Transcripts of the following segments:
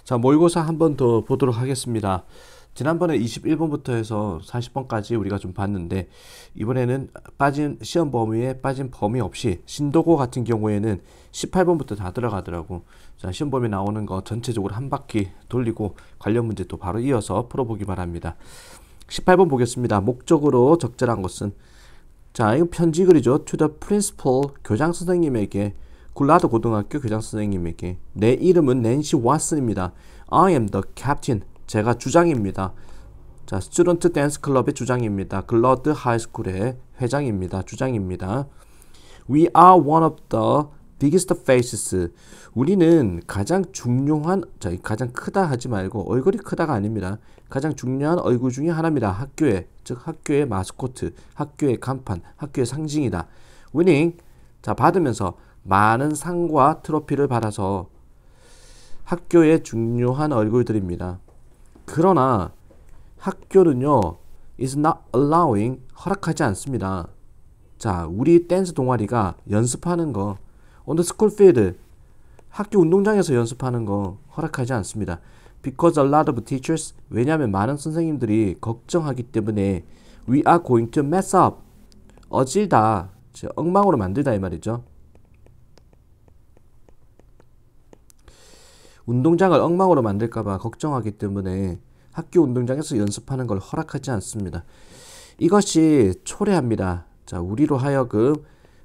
자, 모의고사 한 번 더 보도록 하겠습니다. 지난번에 21번부터 해서 40번까지 우리가 좀 봤는데, 이번에는 빠진 시험 범위에 빠진 범위 없이 신도고 같은 경우에는 18번부터 다 들어가더라고. 자, 시험 범위 나오는 거 전체적으로 한 바퀴 돌리고 관련 문제 또 바로 이어서 풀어보기 바랍니다. 18번 보겠습니다. 목적으로 적절한 것은, 자, 이거 편지 글이죠. To the principal, 교장 선생님에게, 굴라도 고등학교 교장 선생님에게. 내 이름은 낸시 왓슨입니다. I am the captain. 제가 주장입니다. 자, 스튜던트 댄스 클럽의 주장입니다. 글러드 하이스쿨의 회장입니다. 주장입니다. We are one of the biggest faces. 우리는 가장 중요한, 자, 가장 크다 하지 말고 얼굴이 크다가 아닙니다. 가장 중요한 얼굴 중에 하나입니다. 학교의, 즉 학교의 마스코트, 학교의 간판, 학교의 상징이다. winning, 자, 받으면서 많은 상과 트로피를 받아서 학교의 중요한 얼굴들입니다. 그러나 학교는요, is not allowing, 허락하지 않습니다. 자, 우리 댄스 동아리가 연습하는 거, on the school field, 학교 운동장에서 연습하는 거 허락하지 않습니다. Because a lot of teachers, 왜냐하면 많은 선생님들이 걱정하기 때문에 we are going to mess up, 어질다, 엉망으로 만들다 이 말이죠. 운동장을 엉망으로 만들까봐 걱정하기 때문에 학교 운동장에서 연습하는 걸 허락하지 않습니다. 이것이 초래합니다. 자, 우리로 하여금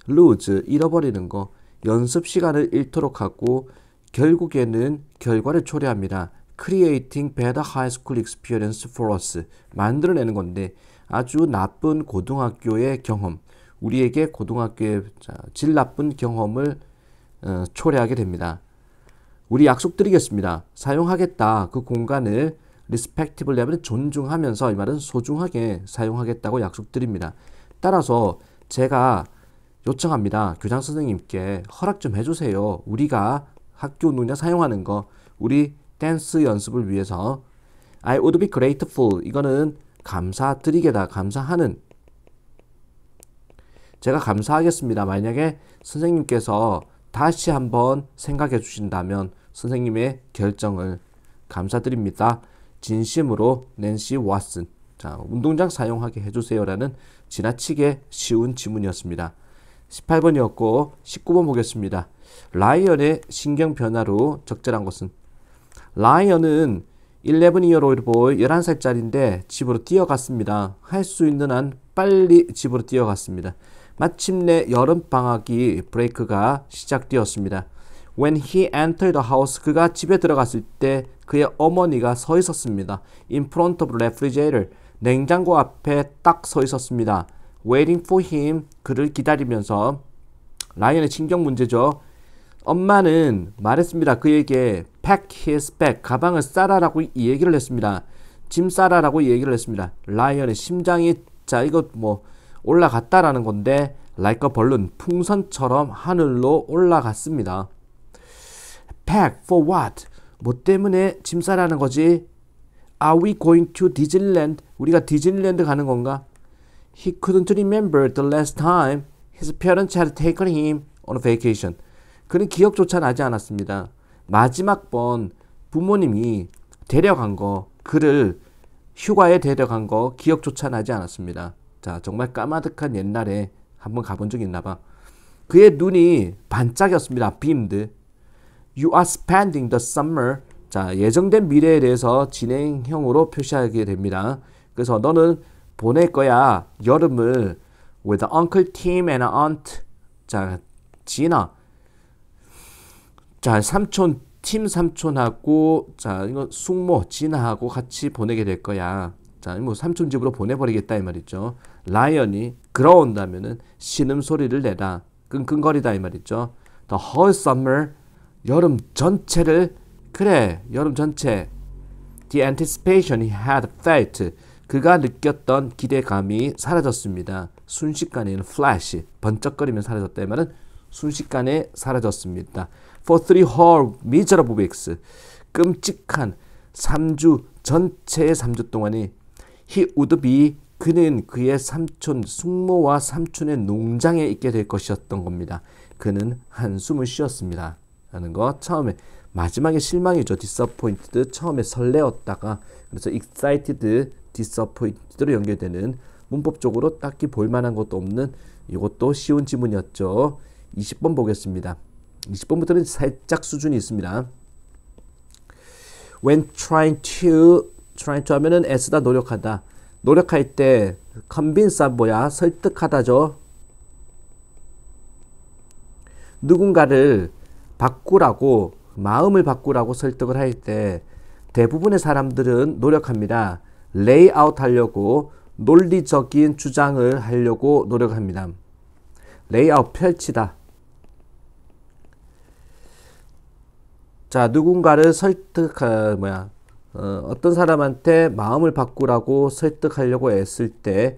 lose, 잃어버리는 거, 연습 시간을 잃도록 하고 결국에는 결과를 초래합니다. Creating better high school experience for us, 만들어내는 건데 아주 나쁜 고등학교의 경험, 우리에게 고등학교의 질 나쁜 경험을 초래하게 됩니다. 우리 약속드리겠습니다. 사용하겠다. 그 공간을 respectable 하면 존중하면서, 이 말은 소중하게 사용하겠다고 약속드립니다. 따라서 제가 요청합니다. 교장 선생님께 허락 좀 해주세요. 우리가 학교 운동장 사용하는 거, 우리 댄스 연습을 위해서. I would be grateful. 이거는 감사드리게다. 감사하는. 제가 감사하겠습니다. 만약에 선생님께서 다시 한번 생각해 주신다면 선생님의 결정을 감사드립니다. 진심으로 낸시 왓슨. 자, 운동장 사용하게 해주세요라는 지나치게 쉬운 지문이었습니다. 18번이었고 19번 보겠습니다. 라이언의 신경 변화로 적절한 것은, 라이언은 11-year-old boy, 11살짜리인데 집으로 뛰어갔습니다. 할 수 있는 한 빨리 집으로 뛰어갔습니다. 마침내 여름방학이 브레이크가 시작되었습니다. When he entered the house, 그가 집에 들어갔을 때 그의 어머니가 서 있었습니다. In front of the refrigerator, 냉장고 앞에 딱 서 있었습니다. Waiting for him, 그를 기다리면서. 라이언의 신경 문제죠. 엄마는 말했습니다. 그에게 pack his bag, 가방을 싸라라고 이 얘기를 했습니다. 짐 싸라라고 이 얘기를 했습니다. 라이언의 심장이, 자, 이거 뭐 올라갔다라는 건데 like a balloon, 풍선처럼 하늘로 올라갔습니다. Pack for what? 뭐 때문에 짐 싸라는 거지? Are we going to Disneyland? 우리가 디즈니랜드 가는 건가? He couldn't remember the last time his parents had taken him on a vacation. 그는 기억조차 나지 않았습니다. 마지막 번 부모님이 데려간 거, 그를 휴가에 데려간 거 기억조차 나지 않았습니다. 자, 정말 까마득한 옛날에 한번 가본 적이 있나 봐. 그의 눈이 반짝였습니다. beamed. You are spending the summer. 자, 예정된 미래에 대해서 진행형으로 표시하게 됩니다. 그래서 너는 보낼 거야, 여름을, with Uncle Tim and Aunt, 자, 지나, 자, 삼촌, 팀 삼촌하고, 자, 이거 숙모, 지나하고 같이 보내게 될 거야. 자, 뭐 삼촌 집으로 보내버리겠다 이 말이죠. 라이언이 그러온다면은 신음소리를 내다, 끙끙거리다 이 말이죠. The whole summer, 여름 전체를, 그래, 여름 전체. The anticipation he had felt, 그가 느꼈던 기대감이 사라졌습니다. 순식간에는 flash, 번쩍거리면 사라졌다 이 말은 순식간에 사라졌습니다. For 3 whole miserable weeks, 끔찍한 3주, 전체의 3주 동안이 he would be, 그는 그의 삼촌, 숙모와 삼촌의 농장에 있게 될 것이었던 겁니다. 그는 한숨을 쉬었습니다. 라는 거. 처음에 마지막에 실망이죠. disappointed. 처음에 설레었다가 그래서 excited, disappointed로 연결되는 문법적으로 딱히 볼만한 것도 없는 이것도 쉬운 지문이었죠. 20번 보겠습니다. 20번부터는 살짝 수준이 있습니다. When trying to 하면은 애쓰다 노력하다. 노력할 때 convince 뭐야? 설득하다죠. 누군가를 바꾸라고 마음을 바꾸라고 설득을 할 때 대부분의 사람들은 노력합니다. lay out 하려고 논리적인 주장을 하려고 노력합니다. lay out 펼치다. 자, 누군가를 어떤 사람한테 마음을 바꾸라고 설득하려고 애쓸 때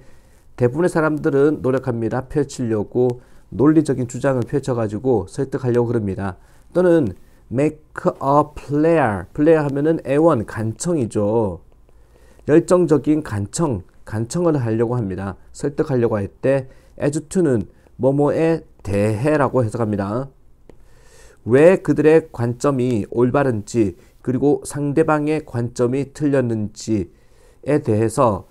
대부분의 사람들은 노력합니다. 펼치려고 논리적인 주장을 펼쳐가지고 설득하려고 그럽니다. 또는 make a 플레이어 하면은 애원, 간청이죠. 열정적인 간청을 하려고 합니다. 설득하려고 할 때 as to는 뭐뭐에 대해라고 해석합니다. 왜 그들의 관점이 올바른지 그리고 상대방의 관점이 틀렸는지에 대해서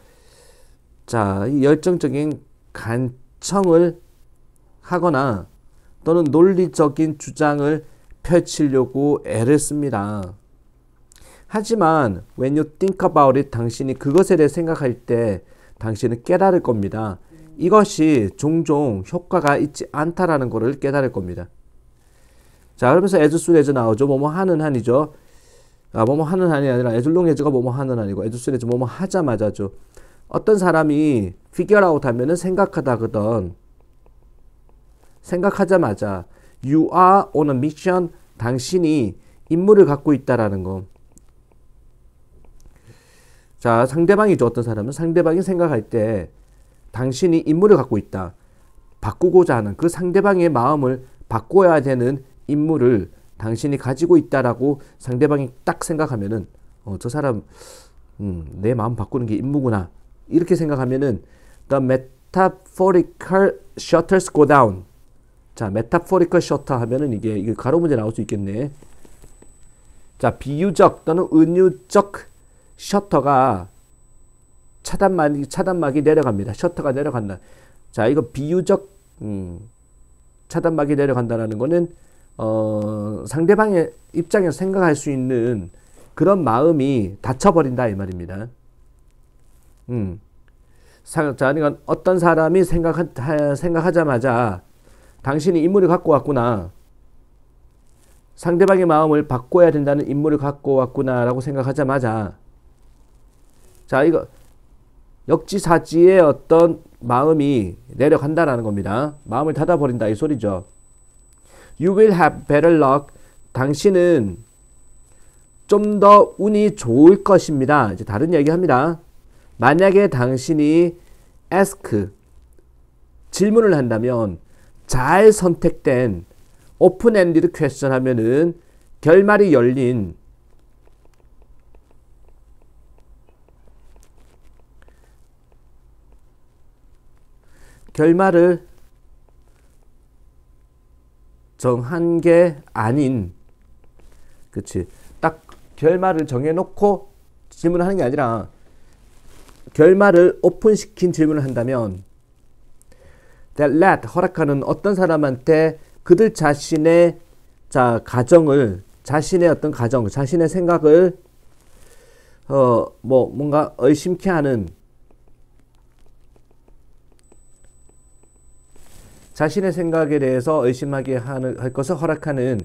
자, 이 열정적인 간청을 하거나 또는 논리적인 주장을 펼치려고 애를 씁니다. 하지만 when you think about it, 당신이 그것에 대해 생각할 때 당신은 깨달을 겁니다. 이것이 종종 효과가 있지 않다라는 것을 깨달을 겁니다. 자, 그러면서 as soon as 나오죠. 뭐뭐 하는 한이죠. 뭐뭐 하는 한이 아니라 as long as가 뭐뭐 하는 한이고 as soon as 뭐뭐 하자마자죠. 어떤 사람이 figure out 하면은 생각하다거든. 생각하자마자 you are on a mission. 당신이 임무를 갖고 있다라는 거. 자, 상대방이죠. 어떤 사람은 상대방이 생각할 때 당신이 임무를 갖고 있다. 바꾸고자 하는 그 상대방의 마음을 바꿔야 되는 임무를 당신이 가지고 있다라고 상대방이 딱 생각하면은 저 사람 내 마음 바꾸는 게 임무구나. 이렇게 생각하면은 the metaphorical shutters go down. 자, metaphorical shutter 하면은 이게 가로 문제 나올 수 있겠네. 자, 비유적 또는 은유적 셔터가 차단막이 내려갑니다. 셔터가 내려간다. 자, 이거 비유적 차단막이 내려간다라는 거는 상대방의 입장에서 생각할 수 있는 그런 마음이 닫혀버린다 이 말입니다. 자, 그러니까 어떤 사람이 생각하자마자 당신이 인물을 갖고 왔구나. 상대방의 마음을 바꿔야 된다는 인물을 갖고 왔구나라고 생각하자마자 자, 이거 역지사지의 어떤 마음이 내려간다라는 겁니다. 마음을 닫아버린다 이 소리죠. You will have better luck. 당신은 좀 더 운이 좋을 것입니다. 이제 다른 얘기합니다. 만약에 당신이 ask 질문을 한다면 잘 선택된 open-ended question 하면은 결말이 열린 결말을 정한 게 아닌 그치 딱 결말을 정해놓고 질문을 하는 게 아니라 결말을 오픈시킨 질문을 한다면 that let 허락하는 어떤 사람한테 그들 자신의 가정을 자신의 어떤 가정 자신의 생각을 뭔가 의심케 하는 자신의 생각에 대해서 의심하게 할 것을 허락하는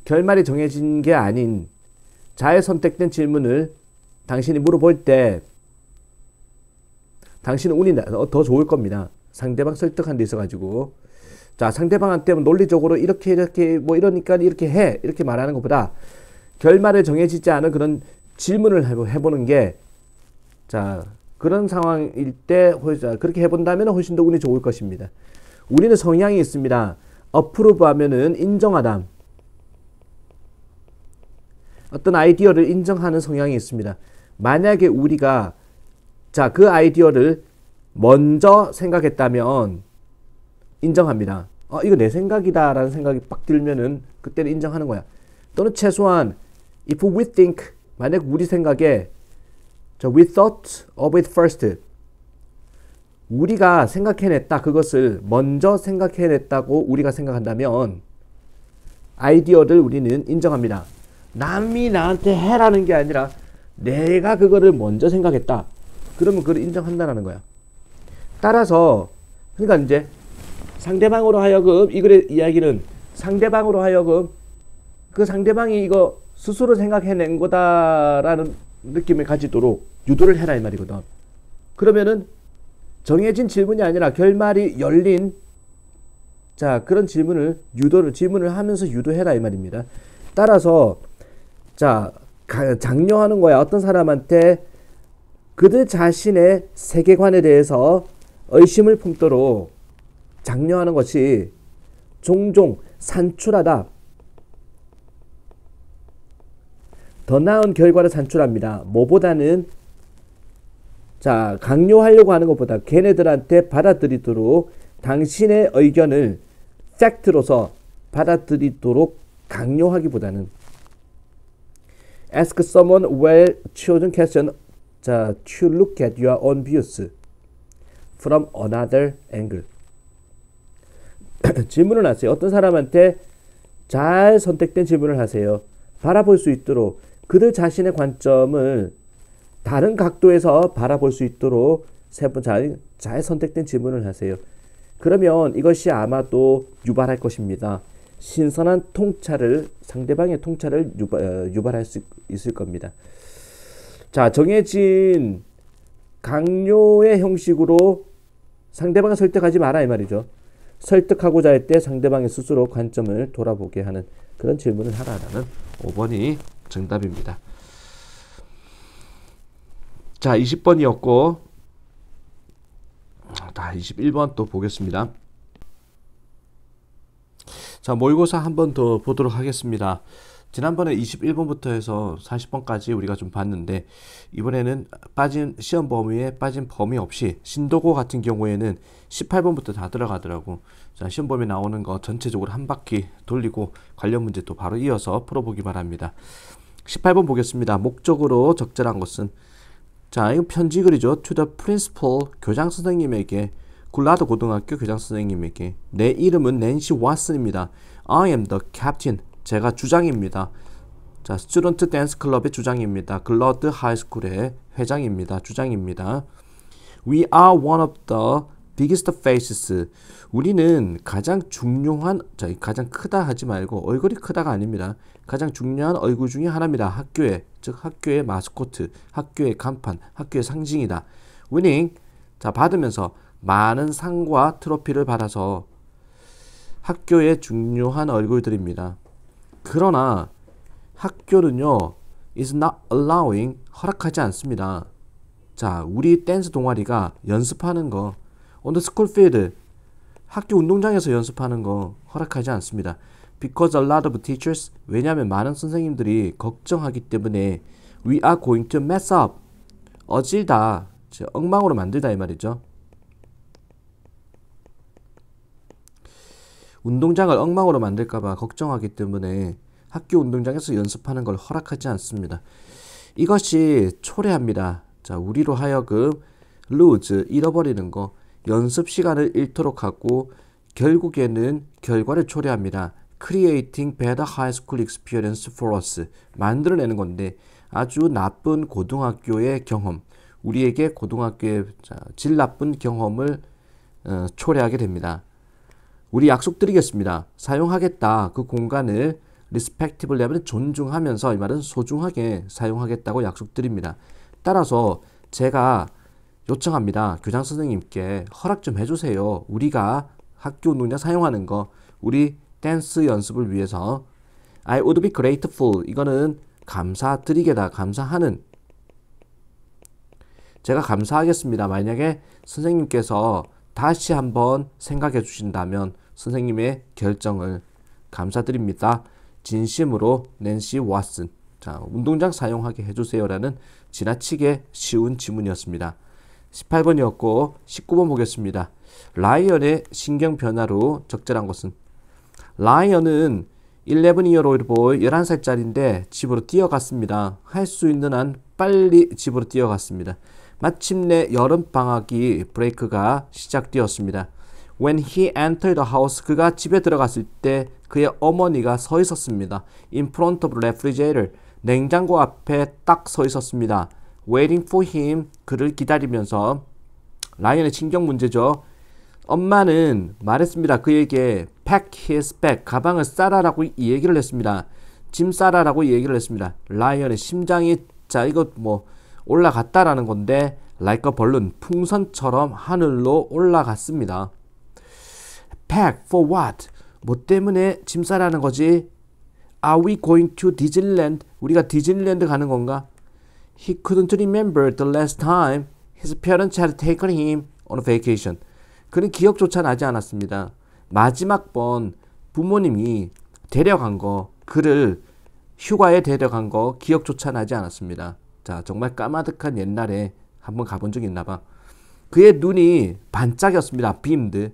결말이 정해진 게 아닌 잘 선택된 질문을 당신이 물어볼 때 당신은 운이 더 좋을 겁니다. 상대방 설득한 데 있어가지고 자 상대방한테 논리적으로 이렇게 뭐 이러니까 이렇게 해 이렇게 말하는 것보다 결말을 정해지지 않은 그런 질문을 해보는 게 자 그런 상황일 때 그렇게 해본다면 훨씬 더 운이 좋을 것입니다. 우리는 성향이 있습니다. approve 하면은 인정하다. 어떤 아이디어를 인정하는 성향이 있습니다. 만약에 우리가 그 아이디어를 먼저 생각했다면 인정합니다. 이거 내 생각이다 라는 생각이 빡 들면은 그때는 인정하는 거야. 또는 최소한 if we think, 만약 우리 생각에 we thought of it first, 우리가 생각해냈다, 그것을 먼저 생각해냈다고 우리가 생각한다면 아이디어를 우리는 인정합니다. 남이 나한테 해라는 게 아니라 내가 그거를 먼저 생각했다. 그러면 그걸 인정한다는 거야. 따라서 그러니까 이제 상대방으로 하여금 이 글의 이야기는 상대방으로 하여금 그 상대방이 이거 스스로 생각해낸 거다라는 느낌을 가지도록 유도를 해라 이 말이거든. 그러면은 정해진 질문이 아니라 결말이 열린 자 그런 질문을 하면서 유도해라 이 말입니다. 따라서 자 장려하는 거야. 어떤 사람한테 그들 자신의 세계관에 대해서 의심을 품도록 장려하는 것이 종종 산출하다. 더 나은 결과를 산출합니다. 뭐보다는 자 강요하려고 하는 것보다 걔네들한테 받아들이도록 당신의 의견을 팩트로서 받아들이도록 강요하기보다는 ask someone well-chosen question 자, to look at your own views from another angle. 질문을 하세요. 어떤 사람한테 잘 선택된 질문을 하세요. 바라볼 수 있도록 그들 자신의 관점을 다른 각도에서 바라볼 수 있도록 잘 선택된 질문을 하세요. 그러면 이것이 아마도 유발할 것입니다. 신선한 통찰을 상대방의 통찰을 유발할 수 있을 겁니다. 자 정해진 강요의 형식으로 상대방을 설득하지 마라 이 말이죠. 설득하고자 할 때 상대방의 스스로 관점을 돌아보게 하는 그런 질문을 하라라는 5번이 정답입니다. 자 20번이었고 자 21번 또 보겠습니다. 자 모의고사 한 번 더 보도록 하겠습니다. 지난번에 21번부터 해서 40번까지 우리가 좀 봤는데 이번에는 빠진 시험 범위에 빠진 범위 없이 신도고 같은 경우에는 18번부터 다 들어가더라고. 자 시험 범위 나오는 거 전체적으로 한 바퀴 돌리고 관련 문제 또 바로 이어서 풀어보기 바랍니다. 18번 보겠습니다. 목적으로 적절한 것은 자 이거 편지 글이죠. To the principal 교장 선생님에게 굴라드 고등학교 교장 선생님에게 내 이름은 낸시 왓슨입니다. I am the captain. 제가 주장입니다. 자, 스튜던트 댄스 클럽의 주장입니다. 글러드 하이스쿨의 회장입니다. 주장입니다. We are one of the biggest faces. 우리는 가장 중요한, 자, 가장 크다 하지 말고 얼굴이 크다가 아닙니다. 가장 중요한 얼굴 중에 하나입니다. 학교의, 즉 학교의 마스코트, 학교의 간판, 학교의 상징이다. winning, 자, 받으면서 많은 상과 트로피를 받아서 학교의 중요한 얼굴들입니다. 그러나 학교는요 is not allowing 허락하지 않습니다. 자 우리 댄스 동아리가 연습하는 거 on the school field 학교 운동장에서 연습하는 거 허락하지 않습니다. Because a lot of teachers 왜냐하면 많은 선생님들이 걱정하기 때문에 we are going to mess up 어질다 엉망으로 만들다 이 말이죠. 운동장을 엉망으로 만들까봐 걱정하기 때문에 학교 운동장에서 연습하는 걸 허락하지 않습니다. 이것이 초래합니다. 자, 우리로 하여금 lose, 잃어버리는 거, 연습 시간을 잃도록 하고 결국에는 결과를 초래합니다. Creating better high school experience for us. 만들어내는 건데 아주 나쁜 고등학교의 경험, 우리에게 고등학교의 질 나쁜 경험을 초래하게 됩니다. 우리 약속드리겠습니다. 사용하겠다. 그 공간을 respectable 하면 존중하면서 이 말은 소중하게 사용하겠다고 약속드립니다. 따라서 제가 요청합니다. 교장 선생님께 허락 좀 해주세요. 우리가 학교 운동장 사용하는 거 우리 댄스 연습을 위해서 I would be grateful. 이거는 감사드리게다. 감사하는 제가 감사하겠습니다. 만약에 선생님께서 다시 한번 생각해 주신다면 선생님의 결정을 감사드립니다. 진심으로 낸시 왓슨. 자, 운동장 사용하게 해주세요라는 지나치게 쉬운 지문이었습니다. 18번이었고 19번 보겠습니다. 라이언의 신경 변화로 적절한 것은 라이언은 11-year-old boy 11살짜리인데 집으로 뛰어갔습니다. 할 수 있는 한 빨리 집으로 뛰어갔습니다. 마침내 여름방학이 브레이크가 시작되었습니다. When he entered the house, 그가 집에 들어갔을 때 그의 어머니가 서 있었습니다. In front of the refrigerator, 냉장고 앞에 딱 서 있었습니다. Waiting for him, 그를 기다리면서. 라이언의 신경 문제죠. 엄마는 말했습니다. 그에게 pack his bag, 가방을 싸라라고 이 얘기를 했습니다. 짐 싸라라고 이 얘기를 했습니다. 라이언의 심장이 자 이거 뭐 올라갔다라는 건데 like a balloon, 풍선처럼 하늘로 올라갔습니다. Pack for what? 뭐 때문에 짐 싸라는 거지? Are we going to Disneyland? 우리가 디즈니랜드 가는 건가? He couldn't remember the last time his parents had taken him on a vacation. 그는 기억조차 나지 않았습니다. 마지막 번 부모님이 데려간 거, 그를 휴가에 데려간 거 기억조차 나지 않았습니다. 자, 정말 까마득한 옛날에 한번 가본 적이 있나 봐. 그의 눈이 반짝였습니다. beamed.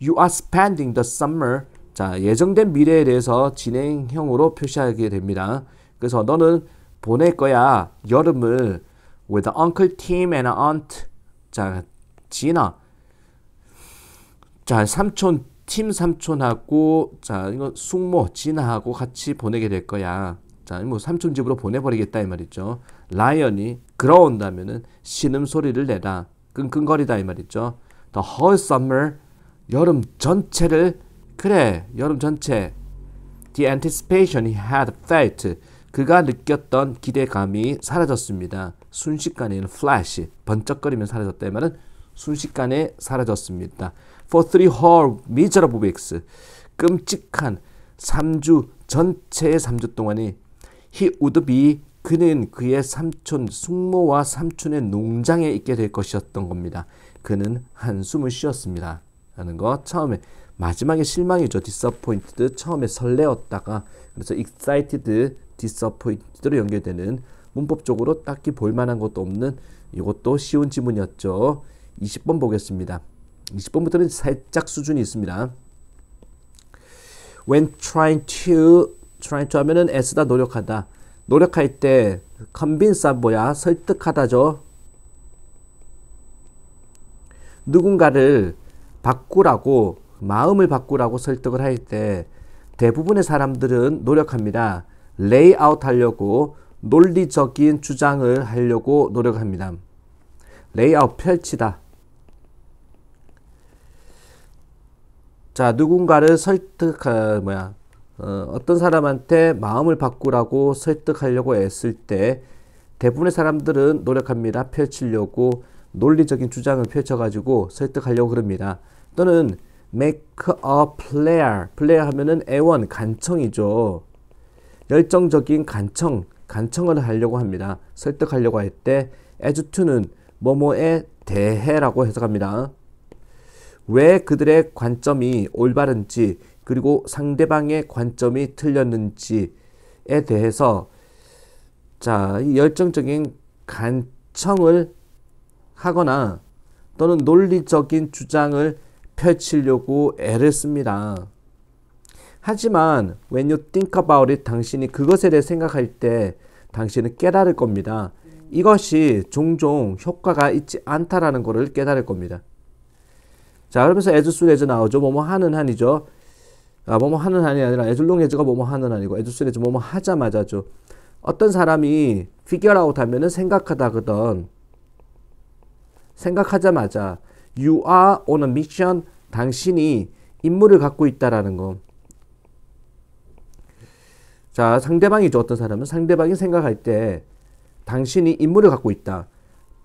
You are spending the summer. 자, 예정된 미래에 대해서 진행형으로 표시하게 됩니다. 그래서 너는 보낼 거야. 여름을 with Uncle Tim and Aunt. 자, 지나. 자, 삼촌 팀 삼촌하고 자, 이거 숙모 진아하고 같이 보내게 될 거야. 자, 뭐 삼촌 집으로 보내버리겠다 이 말이죠. 라이언이 그러온다면은 신음 소리를 내라. 끙끙거리다 이 말이죠. The whole summer, 여름 전체를. 그래, 여름 전체. The anticipation he had felt, 그가 느꼈던 기대감이 사라졌습니다. 순식간에 flash, 번쩍거리면 사라졌다 이 말은 순식간에 사라졌습니다. For 3 whole miserable weeks, 끔찍한 3주, 전체의 3주 동안이 he would be, 그는 그의 삼촌, 숙모와 삼촌의 농장에 있게 될 것이었던 겁니다. 그는 한숨을 쉬었습니다. 라는 거 처음에, 마지막에 실망이죠. disappointed, 처음에 설레었다가 그래서 excited, disappointed로 연결되는 문법적으로 딱히 볼만한 것도 없는 이것도 쉬운 지문이었죠. 20번 보겠습니다. 20번부터는 살짝 수준이 있습니다. When trying to 하면은 애쓰다 노력하다. 노력할 때 convince 뭐야? 설득하다죠. 누군가를 바꾸라고, 마음을 바꾸라고 설득을 할 때 대부분의 사람들은 노력합니다. lay out 하려고, 논리적인 주장을 하려고 노력합니다. lay out 펼치다. 자, 누군가를 어떤 사람한테 마음을 바꾸라고 설득하려고 애쓸 때 대부분의 사람들은 노력합니다. 펼치려고, 논리적인 주장을 펼쳐가지고 설득하려고 그럽니다. 또는 make a player 하면은 애원, 간청이죠. 열정적인 간청을 하려고 합니다. 설득하려고 할 때 as to는 뭐뭐에 대해라고 해석합니다. 왜 그들의 관점이 올바른지, 그리고 상대방의 관점이 틀렸는지에 대해서 자, 이 열정적인 간청을 하거나 또는 논리적인 주장을 펼치려고 애를 씁니다. 하지만 when you think about it, 당신이 그것에 대해 생각할 때 당신은 깨달을 겁니다. 이것이 종종 효과가 있지 않다라는 것을 깨달을 겁니다. 자, 그러면서 as soon as 나오죠. 뭐뭐 하는 한이죠. 뭐뭐 하는 한이 아니라 as long as가 뭐뭐 하는 한이고 as soon as 뭐뭐 하자마자죠. 어떤 사람이 figure out 하면은 생각하다거든. 생각하자마자 you are on a mission, 당신이 임무를 갖고 있다라는 거. 자, 상대방이죠. 어떤 사람은 상대방이 생각할 때 당신이 임무를 갖고 있다.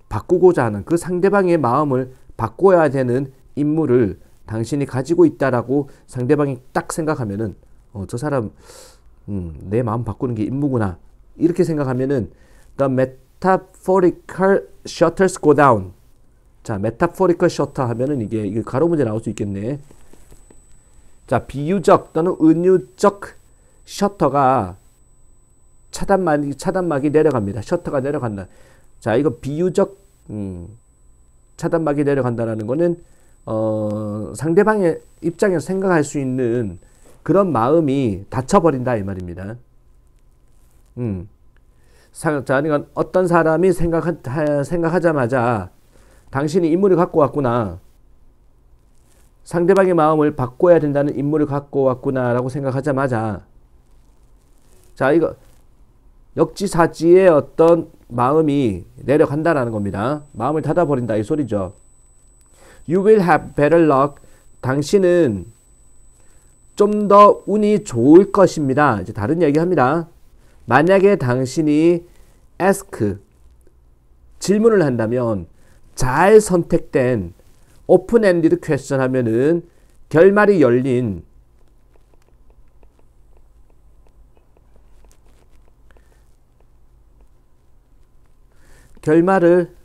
바꾸고자 하는 그 상대방의 마음을 바꿔야 되는 임무를 당신이 가지고 있다라고 상대방이 딱 생각하면은 저 사람 내 마음 바꾸는 게 임무구나. 이렇게 생각하면은 the metaphorical shutters go down. 자, metaphorical shutter 하면은 이게 가로 문제 나올 수 있겠네. 자, 비유적 또는 은유적 셔터가 차단막이 내려갑니다. 셔터가 내려간다. 자, 이거 비유적 차단막이 내려간다라는 거는 상대방의 입장에서 생각할 수 있는 그런 마음이 닫혀버린다 이 말입니다. 자, 그러니까 어떤 사람이 생각하자마자 당신이 인물을 갖고 왔구나. 상대방의 마음을 바꿔야 된다는 인물을 갖고 왔구나라고 생각하자마자 자, 이거 역지사지의 어떤 마음이 내려간다라는 겁니다. 마음을 닫아버린다 이 소리죠. You will have better luck. 당신은 좀 더 운이 좋을 것입니다. 이제 다른 얘기합니다. 만약에 당신이 ask 질문을 한다면 잘 선택된 open-ended question 하면은 결말이 열린 결말을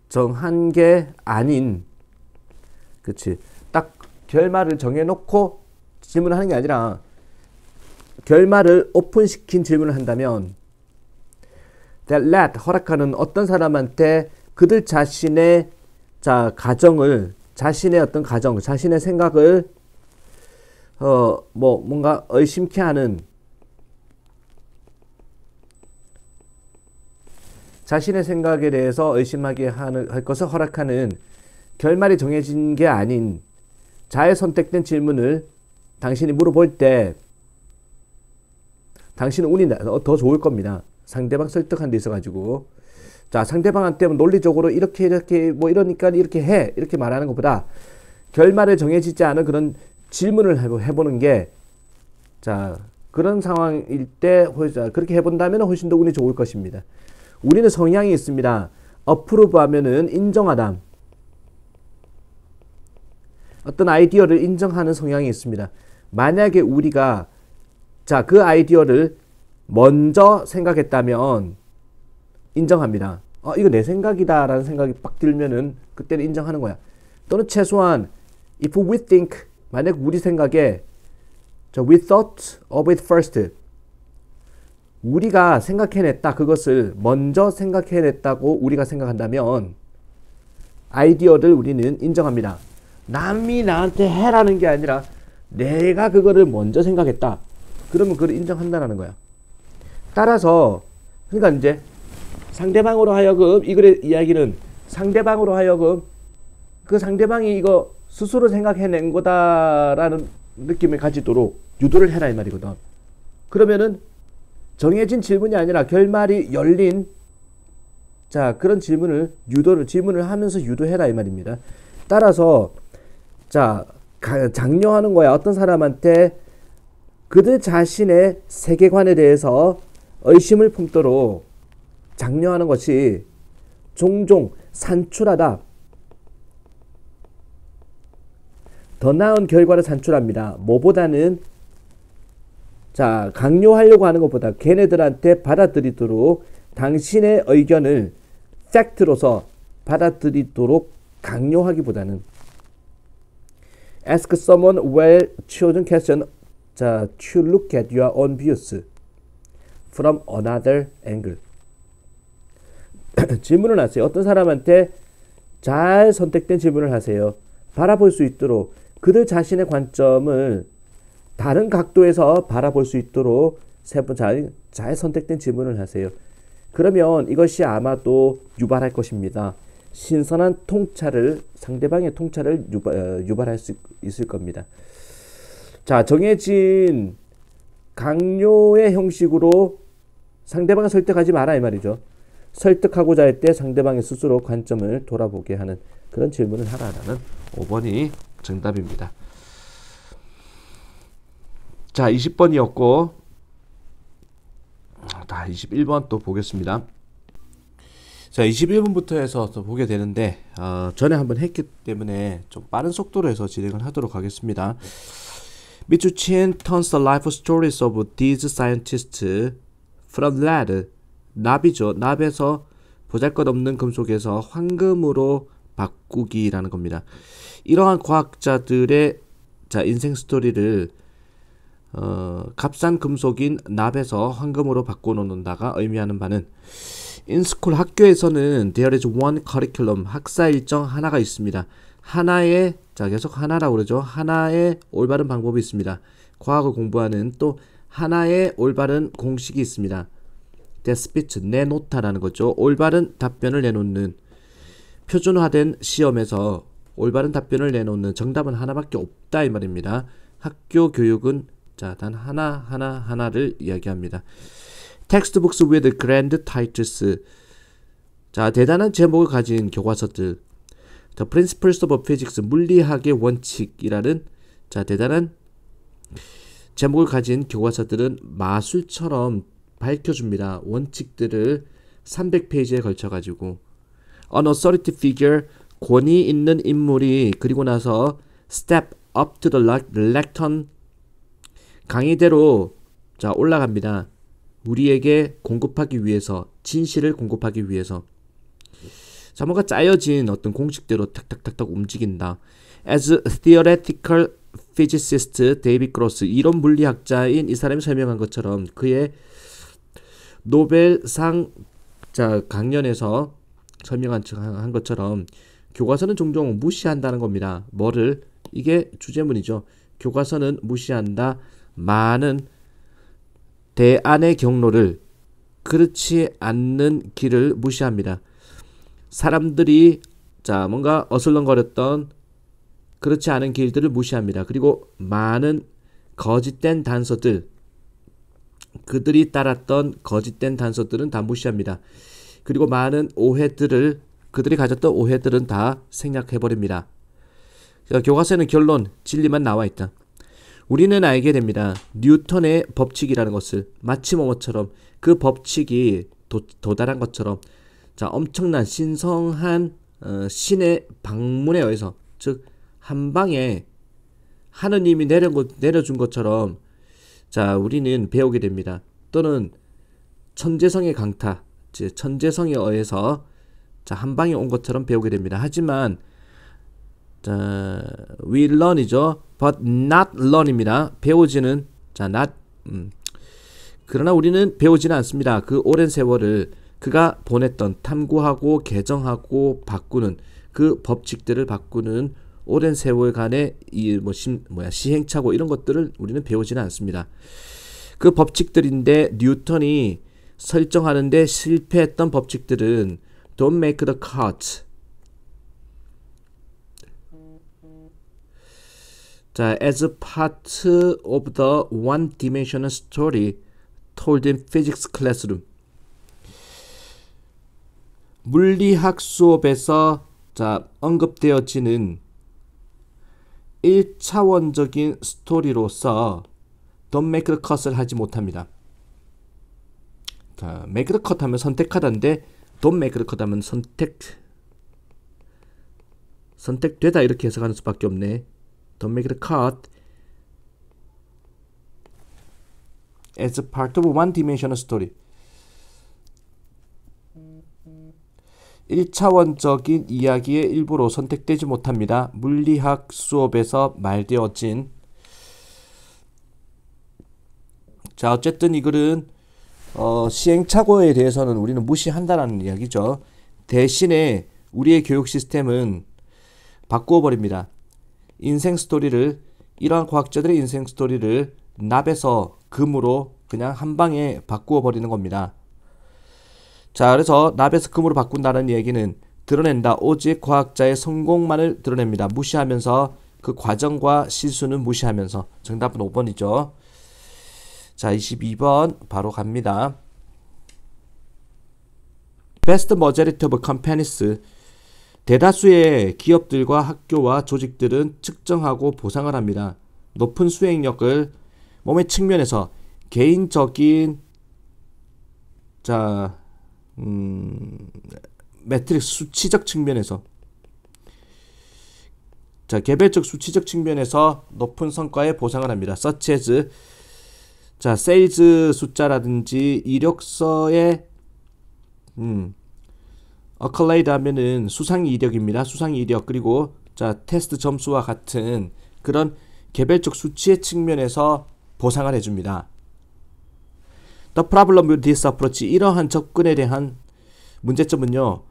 정한 게 아닌 그치 딱 결말을 정해놓고 질문을 하는 게 아니라 결말을 오픈시킨 질문을 한다면 that let 허락하는 어떤 사람한테 그들 자신의 자 가정을 자신의 어떤 가정 자신의 생각을 뭔가 의심케 하는 자신의 생각에 대해서 의심하게 할 것을 허락하는 결말이 정해진 게 아닌 잘 선택된 질문을 당신이 물어볼 때 당신은 운이 더 좋을 겁니다. 상대방 설득한 데 있어가지고 자 상대방한테 논리적으로 이렇게 뭐 이러니까 이렇게 해 이렇게 말하는 것보다 결말을 정해지지 않은 그런 질문을 해보는 게 자 그런 상황일 때 그렇게 해본다면 훨씬 더 운이 좋을 것입니다. 우리는 성향이 있습니다. approve 하면은 인정하다. 어떤 아이디어를 인정하는 성향이 있습니다. 만약에 우리가 자, 그 아이디어를 먼저 생각했다면 인정합니다. 이거 내 생각이다 라는 생각이 빡 들면은 그때는 인정하는 거야. 또는 최소한 if we think 만약 우리 생각에 we thought of it first 우리가 생각해냈다 그것을 먼저 생각해냈다고 우리가 생각한다면 아이디어를 우리는 인정합니다. 남이 나한테 해라는 게 아니라 내가 그거를 먼저 생각했다. 그러면 그걸 인정한다는 거야. 따라서 그러니까 이제 상대방으로 하여금 이 글의 이야기는 상대방으로 하여금 그 상대방이 이거 스스로 생각해낸 거다라는 느낌을 가지도록 유도를 해라 이 말이거든. 그러면은 정해진 질문이 아니라 결말이 열린 자 그런 질문을 하면서 유도해라 이 말입니다. 따라서 자 장려하는 거야. 어떤 사람한테 그들 자신의 세계관에 대해서 의심을 품도록 장려하는 것이 종종 산출하다. 더 나은 결과를 산출합니다. 뭐보다는 자 강요하려고 하는 것보다 걔네들한테 받아들이도록 당신의 의견을 팩트로서 받아들이도록 강요하기보다는 ask someone well chosen question 자, to look at your own views from another angle. 질문을 하세요. 어떤 사람한테 잘 선택된 질문을 하세요. 바라볼 수 있도록 그들 자신의 관점을 다른 각도에서 바라볼 수 있도록 잘 선택된 질문을 하세요. 그러면 이것이 아마도 유발할 것입니다. 신선한 통찰을 상대방의 통찰을 유발할 수 있을 겁니다. 자 정해진 강요의 형식으로 상대방을 설득하지 마라 이 말이죠. 설득하고자 할 때 상대방의 스스로 관점을 돌아보게 하는 그런 질문을 하라라는 5번이 정답입니다. 자 20번이었고 자 21번 또 보겠습니다. 자 21번부터 해서 또 보게 되는데 전에 한번 했기 때문에 좀 빠른 속도로 해서 진행을 하도록 하겠습니다. 미추친 turns the life stories of these scientists from lead, 납이죠. 납에서 보잘것없는 금속에서 황금으로 바꾸기라는 겁니다. 이러한 과학자들의 자 인생 스토리를 값싼 금속인 납에서 황금으로 바꿔놓는다가 의미하는 바는 in school 학교에서는 there is one curriculum 학사 일정 하나가 있습니다. 하나의, 자, 계속 하나라고 그러죠. 하나의 올바른 방법이 있습니다. 과학을 공부하는 또 하나의 올바른 공식이 있습니다. 데스피츠, 내놓다라는 거죠. 올바른 답변을 내놓는, 표준화된 시험에서 올바른 답변을 내놓는 정답은 하나밖에 없다 이 말입니다. 학교 교육은 자, 단 하나를 이야기합니다. Textbooks with grand titles. 자, 대단한 제목을 가진 교과서들. The Principles of Physics, 물리학의 원칙이라는 자, 대단한 제목을 가진 교과서들은 마술처럼 밝혀줍니다. 원칙들을 300페이지에 걸쳐가지고 An authority figure, 권위 있는 인물이 그리고 나서 step up to the lectern, 강의대로 자 올라갑니다. 우리에게 공급하기 위해서, 진실을 공급하기 위해서. 자, 뭔가 짜여진 어떤 공식대로 탁탁탁탁 움직인다. As theoretical physicist David Gross, 이론 물리학자인 이 사람이 설명한 것처럼 그의 노벨상 자 강연에서 설명한 것처럼 교과서는 종종 무시한다는 겁니다. 뭐를? 이게 주제문이죠. 교과서는 무시한다. 많은 대안의 경로를, 그렇지 않는 길을 무시합니다. 사람들이 자 뭔가 어슬렁거렸던 그렇지 않은 길들을 무시합니다. 그리고 많은 거짓된 단서들, 그들이 따랐던 거짓된 단서들은 다 무시합니다. 그리고 많은 오해들을, 그들이 가졌던 오해들은 다 생략해버립니다. 교과서에는 결론, 진리만 나와 있다. 우리는 알게 됩니다. 뉴턴의 법칙이라는 것을 마치 뭐뭐처럼 그 법칙이 도달한 것처럼 자 엄청난 신성한 신의 방문에 의해서, 즉 한방에 하느님이 내려준 것처럼 자 우리는 배우게 됩니다. 또는 천재성의 강타, 즉 천재성에 의해서 자 한방에 온 것처럼 배우게 됩니다. 하지만 자 we learn이죠. but not learn입니다. 배우지는 자 not 그러나 우리는 배우지는 않습니다. 그 오랜 세월을 그가 보냈던 탐구하고 개정하고 바꾸는 그 법칙들을 바꾸는 오랜 세월간의 이 시행착오 이런 것들을 우리는 배우지는 않습니다. 그 법칙들인데 뉴턴이 설정하는데 실패했던 법칙들은 don't make the cut. 자, as part of the one-dimensional story told in physics classroom. 물리학 수업에서 자 언급되어지는 1차원적인 스토리로서 don't make the cut을 하지 못합니다. 자, make the cut 하면 선택하다인데 don't make the cut 하면 선택되다 이렇게 해석하는 수밖에 없네. Don't make the cut as part of one-dimensional story. 1차원적인 이야기의 일부로 선택되지 못합니다. 물리학 수업에서 말되어진 자 어쨌든 이 글은 시행착오에 대해서는 우리는 무시한다라는 이야기죠. 대신에 우리의 교육 시스템은 바꾸어 버립니다. 인생 스토리를, 이러한 과학자들의 인생 스토리를 납에서 금으로 그냥 한 방에 바꾸어 버리는 겁니다. 자, 그래서 납에서 금으로 바꾼다는 얘기는 드러낸다. 오직 과학자의 성공만을 드러냅니다. 무시하면서 그 과정과 실수는 무시하면서. 정답은 5번이죠. 자, 22번 바로 갑니다. Vast majority of companies, 대다수의 기업들과 학교와 조직들은 측정하고 보상을 합니다. 높은 수행력을 몸의 측면에서 개인적인 자 매트릭스 수치적 측면에서 자 개별적 수치적 측면에서 높은 성과에 보상을 합니다. such as 자 세일즈 숫자라든지 이력서에 accolade 하면은 수상 이력입니다. 수상 이력 그리고 자 테스트 점수와 같은 그런 개별적 수치의 측면에서 보상을 해줍니다. The problem with this approach, 이러한 접근에 대한 문제점은요,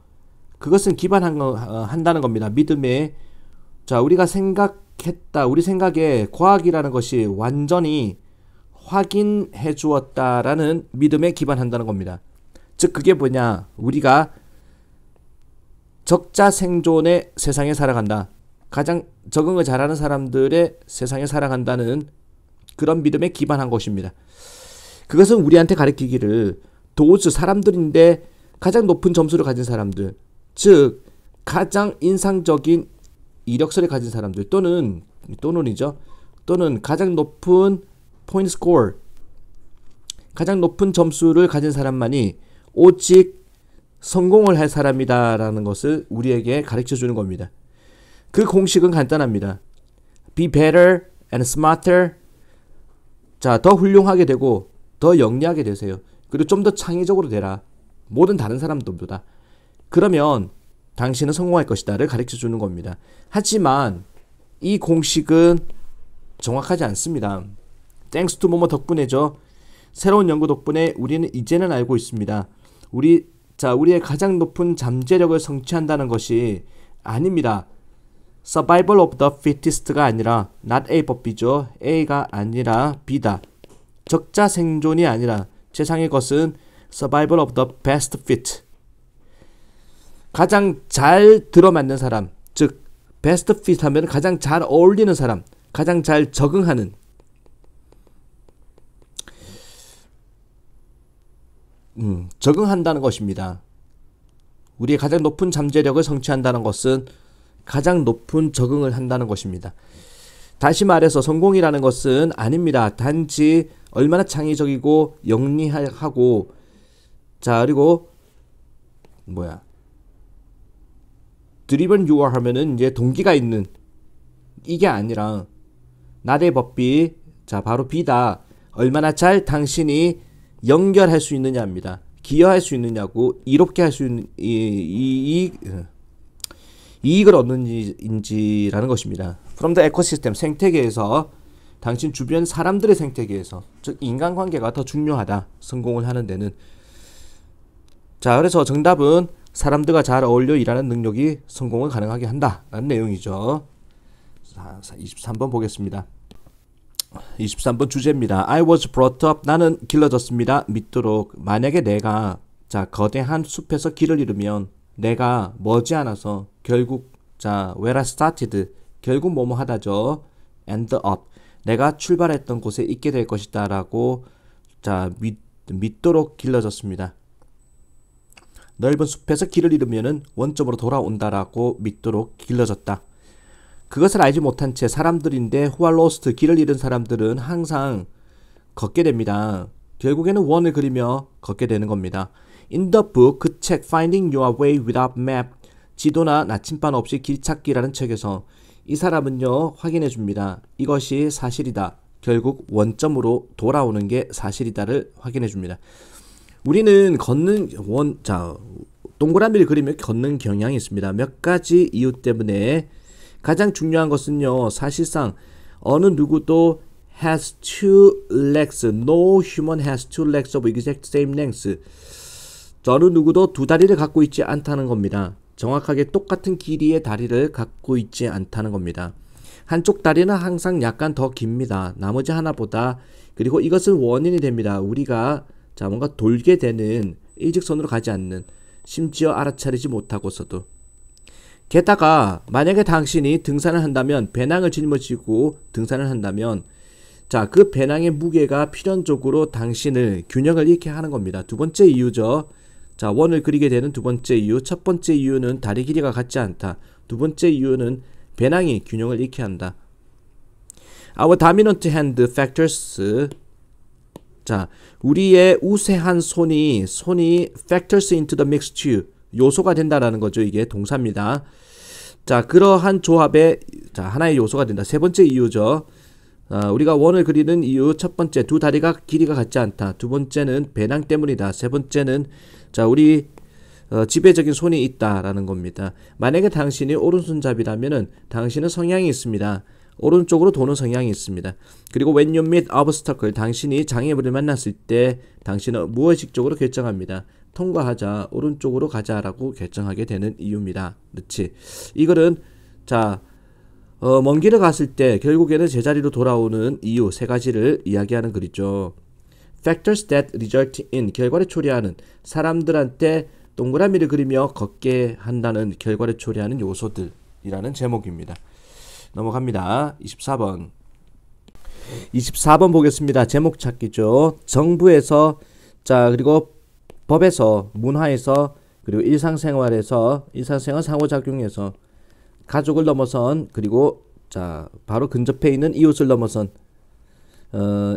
그것은 기반한다는 겁니다. 믿음에 자, 우리가 생각했다. 우리 생각에 과학이라는 것이 완전히 확인해 주었다라는 믿음에 기반한다는 겁니다. 즉 그게 뭐냐? 우리가 적자 생존의 세상에 살아간다. 가장 적응을 잘하는 사람들의 세상에 살아간다는 그런 믿음에 기반한 것입니다. 그것은 우리한테 가르치기를 도우즈 사람들인데 가장 높은 점수를 가진 사람들, 즉 가장 인상적인 이력서를 가진 사람들 또는 가장 높은 포인트 스코어, 가장 높은 점수를 가진 사람만이 오직 성공을 할 사람이다라는 것을 우리에게 가르쳐 주는 겁니다. 그 공식은 간단합니다. Be better and smarter. 자, 더 훌륭하게 되고 더 영리하게 되세요. 그리고 좀 더 창의적으로 되라. 모든 다른 사람들보다. 그러면 당신은 성공할 것이다를 가르쳐 주는 겁니다. 하지만 이 공식은 정확하지 않습니다. 땡스 투 뭐뭐 덕분에죠. 새로운 연구 덕분에 우리는 이제는 알고 있습니다. 우리의 가장 높은 잠재력을 성취한다는 것이 아닙니다. Survival of the fittest가 아니라 not A 법이죠. A가 아니라 B다. 적자 생존이 아니라 세상의 것은 Survival of the best fit. 가장 잘 들어맞는 사람, 즉 best fit 하면 가장 잘 어울리는 사람, 가장 잘 적응하는, 적응한다는 것입니다. 우리의 가장 높은 잠재력을 성취한다는 것은 가장 높은 적응을 한다는 것입니다. 다시 말해서 성공이라는 것은 아닙니다. 단지 얼마나 창의적이고 영리하고, 자, 그리고 driven you are 하면은 이제 동기가 있는, 이게 아니라 나의 법비, 자, 바로 B다. 얼마나 잘 당신이 연결할 수 있느냐입니다. 기여할 수 있느냐고, 이롭게 할 수 있는 이익을 얻는지라는 것입니다. From the ecosystem, 생태계에서, 당신 주변 사람들의 생태계에서, 즉 인간관계가 더 중요하다. 성공을 하는 데는. 자, 그래서 정답은 사람들과 잘 어울려 일하는 능력이 성공을 가능하게 한다라는 내용이죠. 23번 보겠습니다. 23번 주제입니다. I was brought up. 나는 길러졌습니다. 믿도록. 만약에 내가 거대한 숲에서 길을 잃으면 내가 머지않아서 결국 where I started, 결국 뭐뭐 하다죠. end up, 내가 출발했던 곳에 있게 될 것이다 라고 믿도록 길러졌습니다. 넓은 숲에서 길을 잃으면 원점으로 돌아온다라고 믿도록 길러졌다. 그것을 알지 못한 채 사람들인데 who are lost, 길을 잃은 사람들은 항상 걷게 됩니다. 결국에는 원을 그리며 걷게 되는 겁니다. In the book, 그 책 Finding Your Way Without Map, 지도나 나침반 없이 길 찾기라는 책에서 이 사람은요 확인해 줍니다. 이것이 사실이다. 결국 원점으로 돌아오는 게 사실이다를 확인해 줍니다. 우리는 동그라미를 그리며 걷는 경향이 있습니다. 몇 가지 이유 때문에. 가장 중요한 것은요, 사실상 어느 누구도 has two legs, no human has two legs of exact same length. 어느 누구도 두 다리를 갖고 있지 않다는 겁니다. 정확하게 똑같은 길이의 다리를 갖고 있지 않다는 겁니다. 한쪽 다리는 항상 약간 더 깁니다. 나머지 하나보다. 그리고 이것은 원인이 됩니다. 우리가 뭔가 돌게 되는, 일직선으로 가지 않는, 심지어 알아차리지 못하고서도. 게다가 만약에 당신이 등산을 한다면, 배낭을 짊어지고 등산을 한다면, 그 배낭의 무게가 필연적으로 당신을 균형을 잃게 하는 겁니다. 두 번째 이유죠. 원을 그리게 되는 두 번째 이유. 첫 번째 이유는 다리 길이가 같지 않다. 두 번째 이유는 배낭이 균형을 잃게 한다. Our dominant hand factors. 우리의 우세한 손이 factors into the mix too. 요소가 된다라는 거죠. 이게 동사입니다. 그러한 조합의 하나의 요소가 된다. 세 번째 이유죠. 우리가 원을 그리는 이유. 첫 번째, 두 다리가 길이가 같지 않다. 두 번째는 배낭 때문이다. 세 번째는 우리 지배적인 손이 있다라는 겁니다. 만약에 당신이 오른손잡이라면은 당신은 성향이 있습니다. 오른쪽으로 도는 성향이 있습니다. 그리고 when you meet obstacle, 당신이 장애물을 만났을 때 당신은 무의식적으로 결정합니다. 통과하자, 오른쪽으로 가자라고 결정하게 되는 이유입니다. 그렇지? 이거는 먼 길을 갔을 때 결국에는 제자리로 돌아오는 이유 세 가지를 이야기하는 글이죠. Factors that result in 결과를 초래하는 사람들한테 동그라미를 그리며 걷게 한다는 결과를 초래하는 요소들이라는 제목입니다. 넘어갑니다. 24번. 24번 보겠습니다. 제목 찾기죠. 정부에서 자 그리고 법에서 문화에서 그리고 일상생활 상호작용에서 가족을 넘어선 그리고 자 바로 근접해 있는 이웃을 넘어선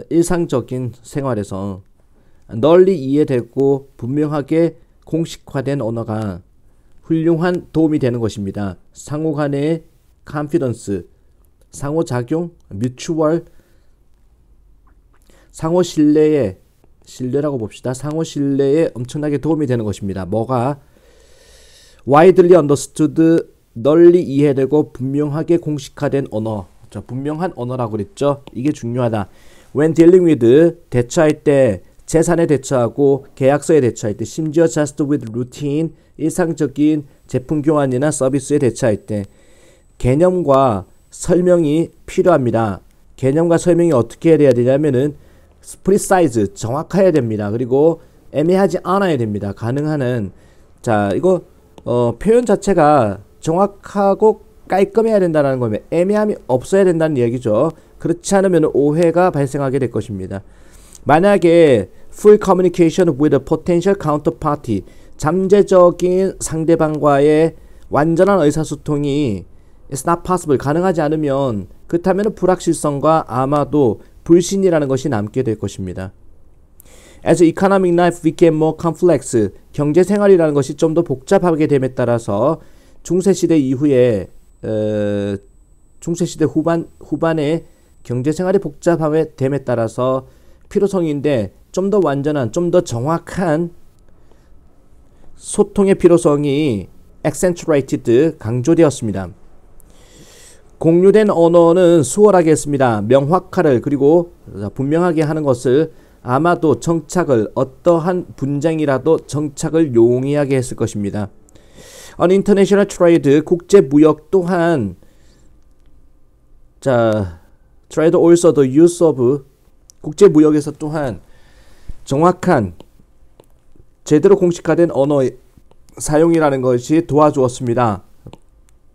일상적인 생활에서 널리 이해되고 분명하게 공식화된 언어가 훌륭한 도움이 되는 것입니다. 상호 간의 confidence, 상호작용, mutual, 상호 신뢰라고 봅시다. 상호 신뢰에 엄청나게 도움이 되는 것입니다. 뭐가? widely understood, 널리 이해되고 분명하게 공식화된 언어. 자, 분명한 언어라고 그랬죠. 이게 중요하다. When dealing with, 대처할 때, 재산에 대처하고 계약서에 대처할 때, 심지어 just with routine, 일상적인 제품 교환이나 서비스에 대처할 때 개념과 설명이 필요합니다. 개념과 설명이 어떻게 해야 되냐면은 precise, 정확해야 됩니다. 그리고 애매하지 않아야 됩니다. 가능한 자 이거 표현 자체가 정확하고 깔끔해야 된다는 거면 애매함이 없어야 된다는 얘기죠. 그렇지 않으면 오해가 발생하게 될 것입니다. 만약에 full communication with a potential counterparty, 잠재적인 상대방과의 완전한 의사소통이 it's not possible, 가능하지 않으면 그렇다면 불확실성과 아마도 불신이라는 것이 남게 될 것입니다. As economic life became more complex, 경제생활이라는 것이 좀 더 복잡하게 됨에 따라서 중세시대 이후에 중세시대 후반에 경제생활이 복잡함에 됨에 따라서 필요성인데 좀 더 완전한, 좀 더 정확한 소통의 필요성이 accentuated, 강조되었습니다. 공유된 언어는 수월하게 했습니다. 명확화를 그리고 분명하게 하는 것을 아마도 정착을 어떠한 분쟁이라도 정착을 용이하게 했을 것입니다. On international trade, 국제 무역 또한 자 trade also the use of, 국제 무역에서 또한 정확한 제대로 공식화된 언어의 사용이라는 것이 도와주었습니다.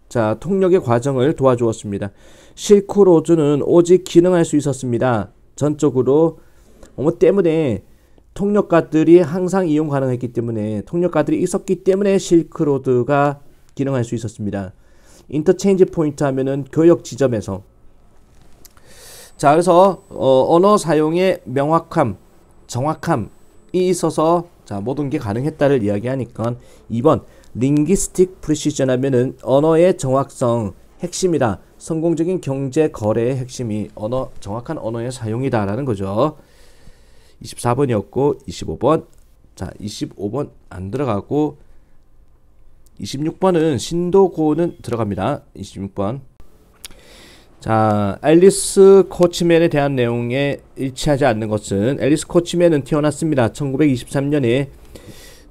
자, 통역의 과정을 도와주었습니다. 실크로드는 오직 기능할 수 있었습니다. 전적으로 때문에 통역가들이 항상 이용 가능했기 때문에, 통역가들이 있었기 때문에 실크로드가 기능할 수 있었습니다. 인터체인지 포인트 하면은 교역 지점에서. 자, 그래서 언어 사용의 명확함, 정확함이 있어서 자 모든 게 가능했다를 이야기하니까 2번 linguistic precision 하면은 언어의 정확성 핵심이다. 성공적인 경제 거래의 핵심이 정확한 언어의 사용이다라는 거죠. 24번이었고 25번. 자, 25번 안 들어가고 26번은 신도고는 들어갑니다. 26번. 자, 앨리스 코치맨에 대한 내용에 일치하지 않는 것은, 앨리스 코치맨은 태어났습니다. 1923년에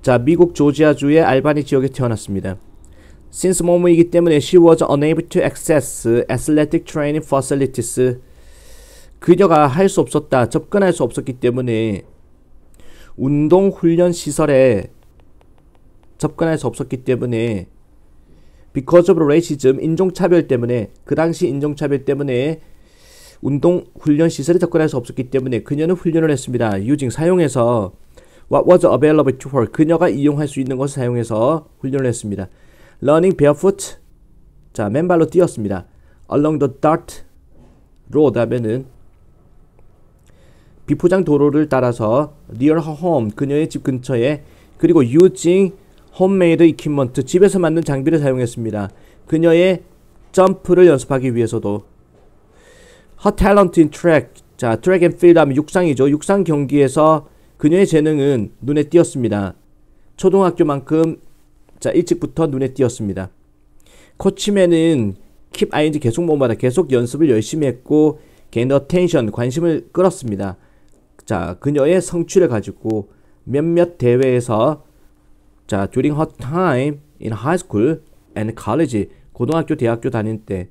자 미국 조지아주의 알바니 지역에 태어났습니다. Since 모모이기 때문에 she was unable to access athletic training facilities. 그녀가 할 수 없었다, 접근할 수 없었기 때문에 운동 훈련 시설에 접근할 수 없었기 때문에 because of racism, 인종차별 때문에, 그 당시 인종차별 때문에 운동 훈련 시설에 접근할 수 없었기 때문에 그녀는 훈련을 했습니다. using, 사용해서 what was available to her, 그녀가 이용할 수 있는 것을 사용해서 훈련을 했습니다. learning barefoot, 자 맨발로 뛰었습니다. along the dirt road 하면은 비포장 도로를 따라서 near her home, 그녀의 집 근처에, 그리고 using homemade equipment, 집에서 만든 장비를 사용했습니다. 그녀의 점프를 연습하기 위해서도. her talent in track, 자 track and field 하면 육상이죠. 육상 경기에서 그녀의 재능은 눈에 띄었습니다. 초등학교만큼 자 일찍부터 눈에 띄었습니다. 코치맨은 keep ing, 계속 뭐마다 계속 연습을 열심히 했고 gain attention, 관심을 끌었습니다. 자 그녀의 성취를 가지고 몇몇 대회에서 자 during her time in high school and college, 고등학교 대학교 다닐 때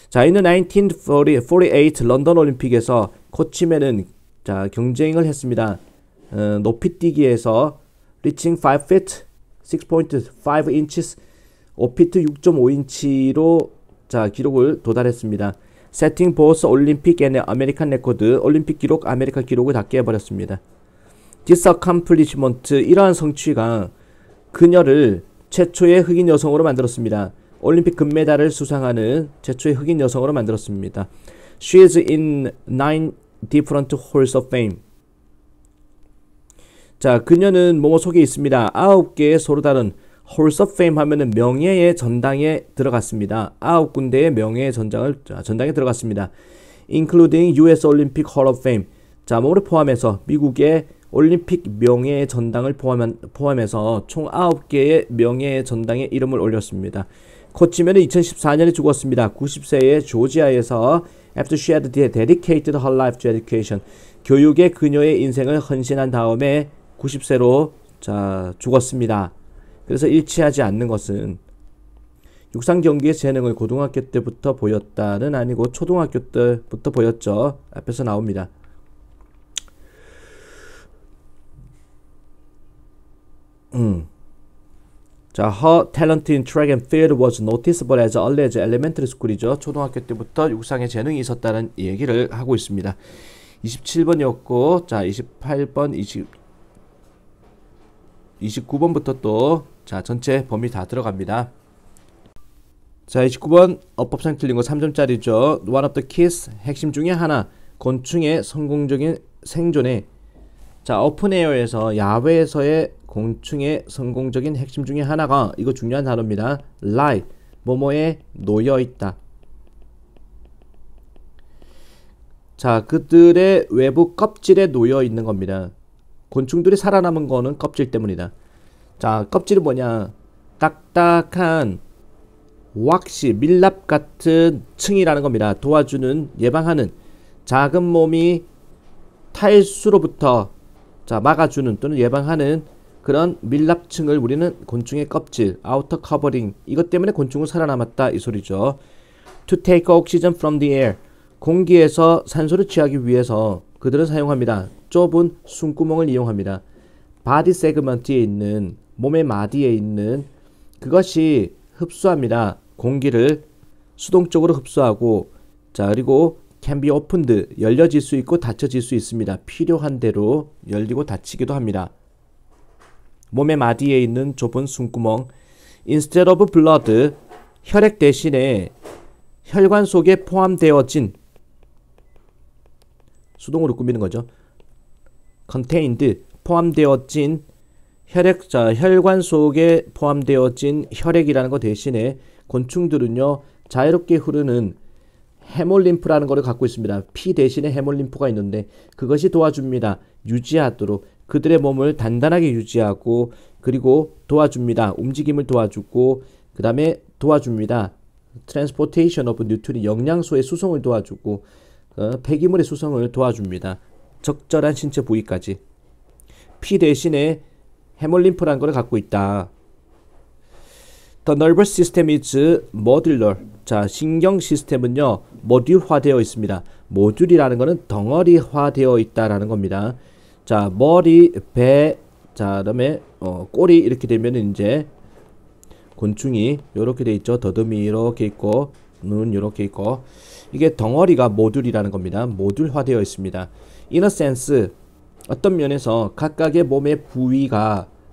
자, 이는 1948 런던 올림픽에서 코치맨은 자, 경쟁을 했습니다. 높이뛰기에서 reaching 5 feet 6.5 inches 5피트 6.5인치로 자, 기록을 도달했습니다. setting both 올림픽 and 아메리칸 레코드 올림픽 기록, 아메리카 기록을 다 깨버렸습니다. This accomplishment 이러한 성취가 그녀를 최초의 흑인 여성으로 만들었습니다. 올림픽 금메달을 수상하는 최초의 흑인 여성으로 만들었습니다. She is in 9 different halls of fame. 자, 그녀는 뭐뭐 속에 있습니다. 9개의 서로 다른 halls of fame 하면은 명예의 전당에 들어갔습니다. 9군데의 명예의 전당에 들어갔습니다. including US Olympic Hall of Fame. 자, 뭐를 포함해서 미국의 올림픽 명예의 전당을 포함해서 총 9개의 명예의 전당에 이름을 올렸습니다. 코치맨은 2014년에 죽었습니다. 90세의 조지아에서 after she had dedicated her life to education. 교육에 그녀의 인생을 헌신한 다음에 90세로 자, 죽었습니다. 그래서 일치하지 않는 것은 육상 경기의 재능을 고등학교 때부터 보였다는 아니고 초등학교 때부터 보였죠. 앞에서 나옵니다. 자, her talent in track and field was noticeable as early as elementary school이죠. 초등학교 때부터 육상에 재능이 있었다는 얘기를 하고 있습니다. 27번이었고, 자, 28번, 29번부터 또, 자, 전체 범위 다 들어갑니다. 자, 29번, 어법상 틀린 거 3점짜리죠. One of the keys, 핵심 중에 하나, 곤충의 성공적인 생존에, 자, 오픈에어에서, 야외에서의 곤충의 성공적인 핵심 중에 하나가, 이거 중요한 단어입니다. lie, 뭐뭐에 놓여있다. 자, 그들의 외부 껍질에 놓여있는 겁니다. 곤충들이 살아남은 거는 껍질 때문이다. 자, 껍질은 뭐냐? 딱딱한 왁시, 밀랍 같은 층이라는 겁니다. 도와주는, 예방하는 작은 몸이 탈수로부터 자, 막아주는 또는 예방하는 그런 밀랍층을 우리는 곤충의 껍질, 아우터 커버링, 이것 때문에 곤충은 살아남았다 이 소리죠. To take oxygen from the air, 공기에서 산소를 취하기 위해서 그들은 사용합니다. 좁은 숨구멍을 이용합니다. 바디 세그먼트에 있는, 몸의 마디에 있는 그것이 흡수합니다. 공기를 수동적으로 흡수하고, 자, 그리고 can be opened, 열려질 수 있고 닫혀질 수 있습니다. 필요한 대로 열리고 닫히기도 합니다. 몸의 마디에 있는 좁은 숨구멍. Instead of blood, 혈액 대신에 혈관 속에 포함되어진, 수동으로 꾸미는 거죠. contained, 포함되어진 혈액, 자, 혈관 속에 포함되어진 혈액이라는 것 대신에 곤충들은요, 자유롭게 흐르는 헤몰림프라는 것을 갖고 있습니다. 피 대신에 헤몰림프가 있는데 그것이 도와줍니다. 유지하도록, 그들의 몸을 단단하게 유지하고, 그리고 도와줍니다. 움직임을 도와주고, 그 다음에 도와줍니다. Transportation of nutrient, 영양소의 수송을 도와주고, 폐기물의 수송을 도와줍니다. 적절한 신체 부위까지. 피 대신에 헤몰림프라는 걸 갖고 있다. The nervous system is modular. 자, 신경 시스템은요, 모듈화되어 있습니다. 모듈이라는 것은 덩어리화되어 있다라는 겁니다. 자, 머리, 배, 자, 그다음에 꼬리 이렇게 되면 이제 곤충이 이렇게 돼 있죠. 더듬이 이렇게 있고, 눈 이렇게 있고, 이게 덩어리가 모듈이라는 겁니다. 모듈화되어 있습니다. In a sense, 어떤 면에서 각각의 몸의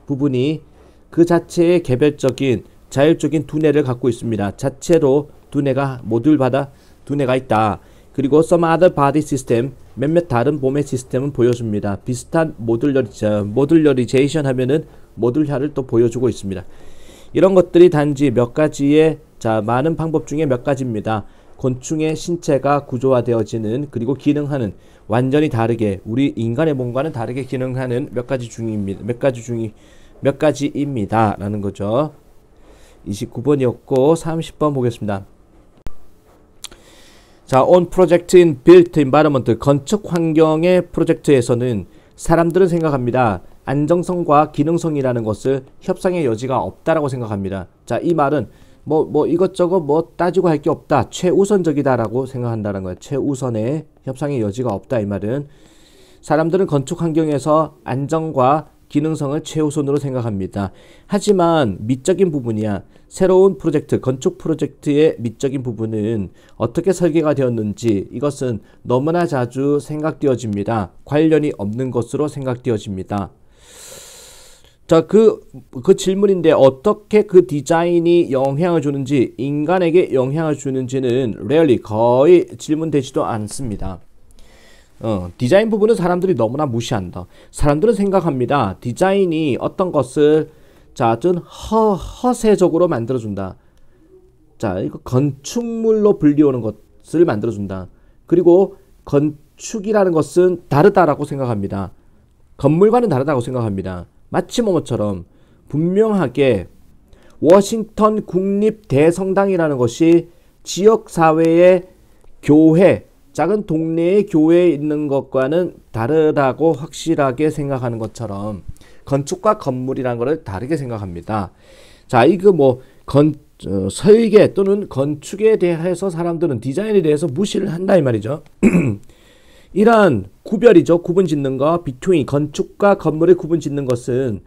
부분이 그 자체의 개별적인 자율적인 두뇌를 갖고 있습니다. 자체로 두뇌가 두뇌가 있다. 그리고 some other body system, 몇몇 다른 몸의 시스템은 보여줍니다. 비슷한 모듈러리제이션 하면은 모듈화를 또 보여주고 있습니다. 이런 것들이 단지 몇 가지의, 자, 많은 방법 중에 몇 가지입니다. 곤충의 신체가 구조화되어지는, 그리고 기능하는, 완전히 다르게 우리 인간의 몸과는 다르게 기능하는 몇 가지입니다 라는 거죠. 29번이었고 30번 보겠습니다. 자, on project in built environment, 건축 환경의 프로젝트에서는 사람들은 생각합니다. 안정성과 기능성이라는 것을 협상의 여지가 없다라고 생각합니다. 자, 이 말은 뭐 이것저것 뭐 따지고 할 게 없다. 최우선적이다라고 생각한다는 거예요. 최우선의 협상의 여지가 없다 이 말은. 사람들은 건축 환경에서 안정과 기능성을 최우선으로 생각합니다. 하지만 미적인 부분이야. 새로운 프로젝트, 건축 프로젝트의 미적인 부분은 어떻게 설계가 되었는지 이것은 너무나 자주 생각되어집니다. 관련이 없는 것으로 생각되어집니다. 자, 그 질문인데 어떻게 그 디자인이 영향을 주는지, 인간에게 영향을 주는지는 rarely, 거의 질문되지도 않습니다. 디자인 부분은 사람들이 너무나 무시한다. 사람들은 생각합니다. 디자인이 어떤 것을 자, 좀 허세적으로 만들어준다. 자, 이거 건축물로 불리우는 것을 만들어준다. 그리고 건축이라는 것은 다르다라고 생각합니다. 건물과는 다르다고 생각합니다. 마치 뭐뭐처럼 분명하게 워싱턴 국립대성당이라는 것이 지역사회의 교회, 작은 동네의 교회에 있는 것과는 다르다고 확실하게 생각하는 것처럼 건축과 건물이라는 것을 다르게 생각합니다. 자, 이거 뭐 설계 또는 건축에 대해서 사람들은 디자인에 대해서 무시를 한다 이 말이죠. 이러한 구별이죠. 구분 짓는 거, between 건축과 건물의 구분 짓는 것은,